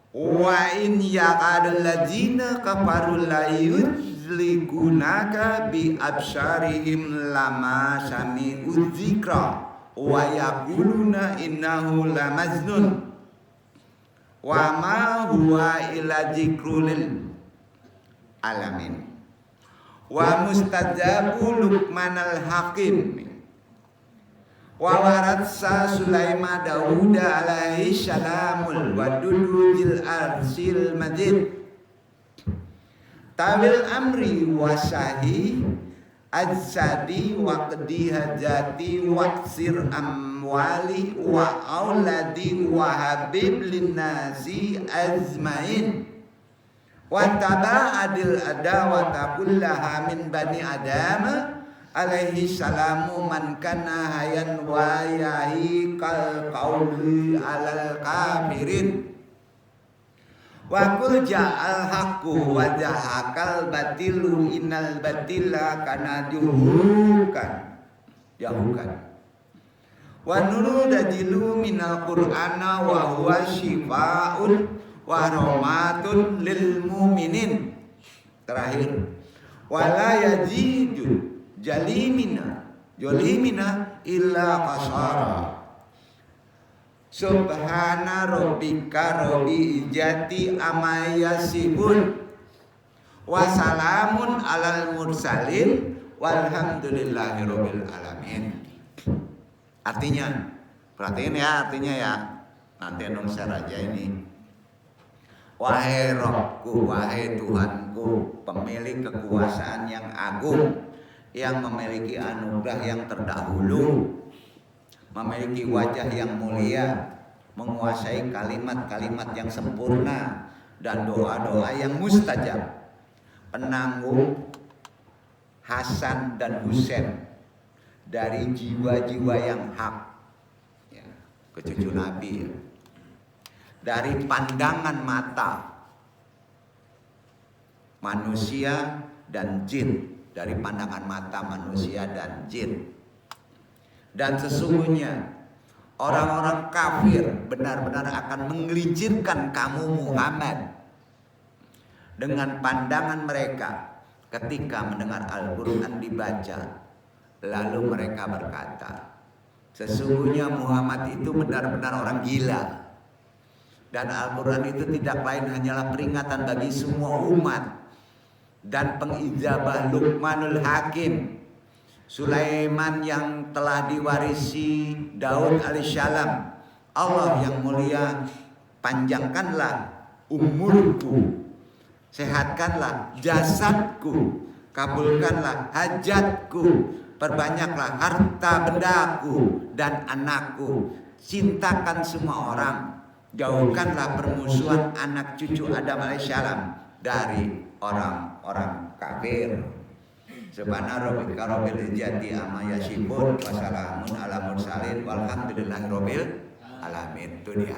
wa in yaqadul ladzina kafaru la yuzlikunaka bi absarihim lama sami'u dzikra wa yaquluna innahu lamajnun wa ma huwa illa dzikrul alamin wa mustajabu luqmanal hakim wa waratsa Sulaiman Dauda alaihi salamul wadudu jil arsil majid tawil amri wasahi ajsadi waqdi hajati waksir amwali wa auladi wa habib linnasi azmain wa taba'adil adawata kullaha min bani adama alaihi salamu man kana hayan wa yahi kal qauli alal kafirin wa qul ja'al haqqu wa jahakal batilu innal batila kana jahukan wa nuru dajilu minal qur'ana wa huwa shifaa'un wa rahmatun lil mu'minin. Terakhir wala yajidu jolimina illa kasara subhana rabbika rabbil izzati amma yasifun wa salamun alal mursalin walhamdulillahi rabbil alamin. Artinya, perhatiin ya artinya ya. Nanti anong share aja ini. Wahai Rohku, wahai Tuhanku, pemilik kekuasaan yang agung, yang memiliki anugerah yang terdahulu, memiliki wajah yang mulia, menguasai kalimat-kalimat yang sempurna dan doa-doa yang mustajab, penanggung Hasan dan Husain dari jiwa-jiwa yang hak, ya, ke cucu Nabi, ya. Dari pandangan mata manusia dan jin, dari pandangan mata manusia dan jin. Dan sesungguhnya orang-orang kafir benar-benar akan menggelincirkan kamu Muhammad dengan pandangan mereka ketika mendengar Al-Quran dibaca. Lalu mereka berkata, sesungguhnya Muhammad itu benar-benar orang gila. Dan Al-Quran itu tidak lain hanyalah peringatan bagi semua umat dan pengijabah Luqmanul Hakim, Sulaiman yang telah diwarisi Daud alaihissalam. Allah yang mulia, panjangkanlah umurku, sehatkanlah jasadku, kabulkanlah hajatku, perbanyaklah harta bendaku dan anakku, cintakan semua orang, jauhkanlah permusuhan anak cucu Adam alaihissalam dari orang-orang kafir. Subhana rabbika rabbil izzati amma yasifun wa salamun ala mursalin walhamdulillahi rabbil alamin. Itu dia.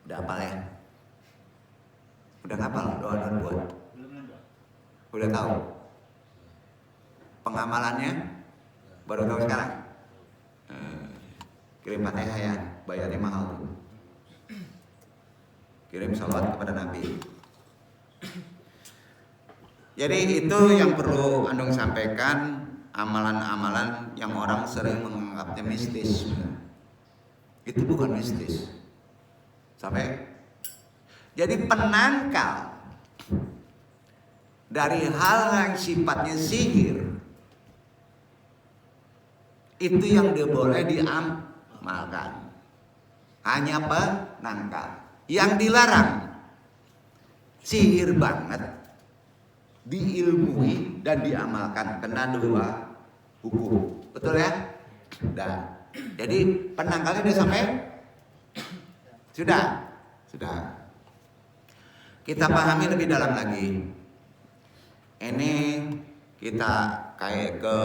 Udah hafal ya? Udah hafal doa dan buat? Udah tahu? Pengamalannya baru tahu sekarang? Kirim Fatihah ya, bayarnya mahal tuh. Kirim salawat kepada Nabi. Jadi itu yang perlu Andung sampaikan, amalan-amalan yang orang sering menganggapnya mistis. Itu bukan mistis. Sampai jadi penangkal dari hal yang sifatnya sihir itu yang boleh diamalkan. Hanya penangkal. Yang dilarang sihir banget, diilmui dan diamalkan, kena 2 hukum. Betul ya? Dan jadi penangkalnya udah sampai? Sudah. Kita pahami lebih dalam lagi. Ini kita kayak ke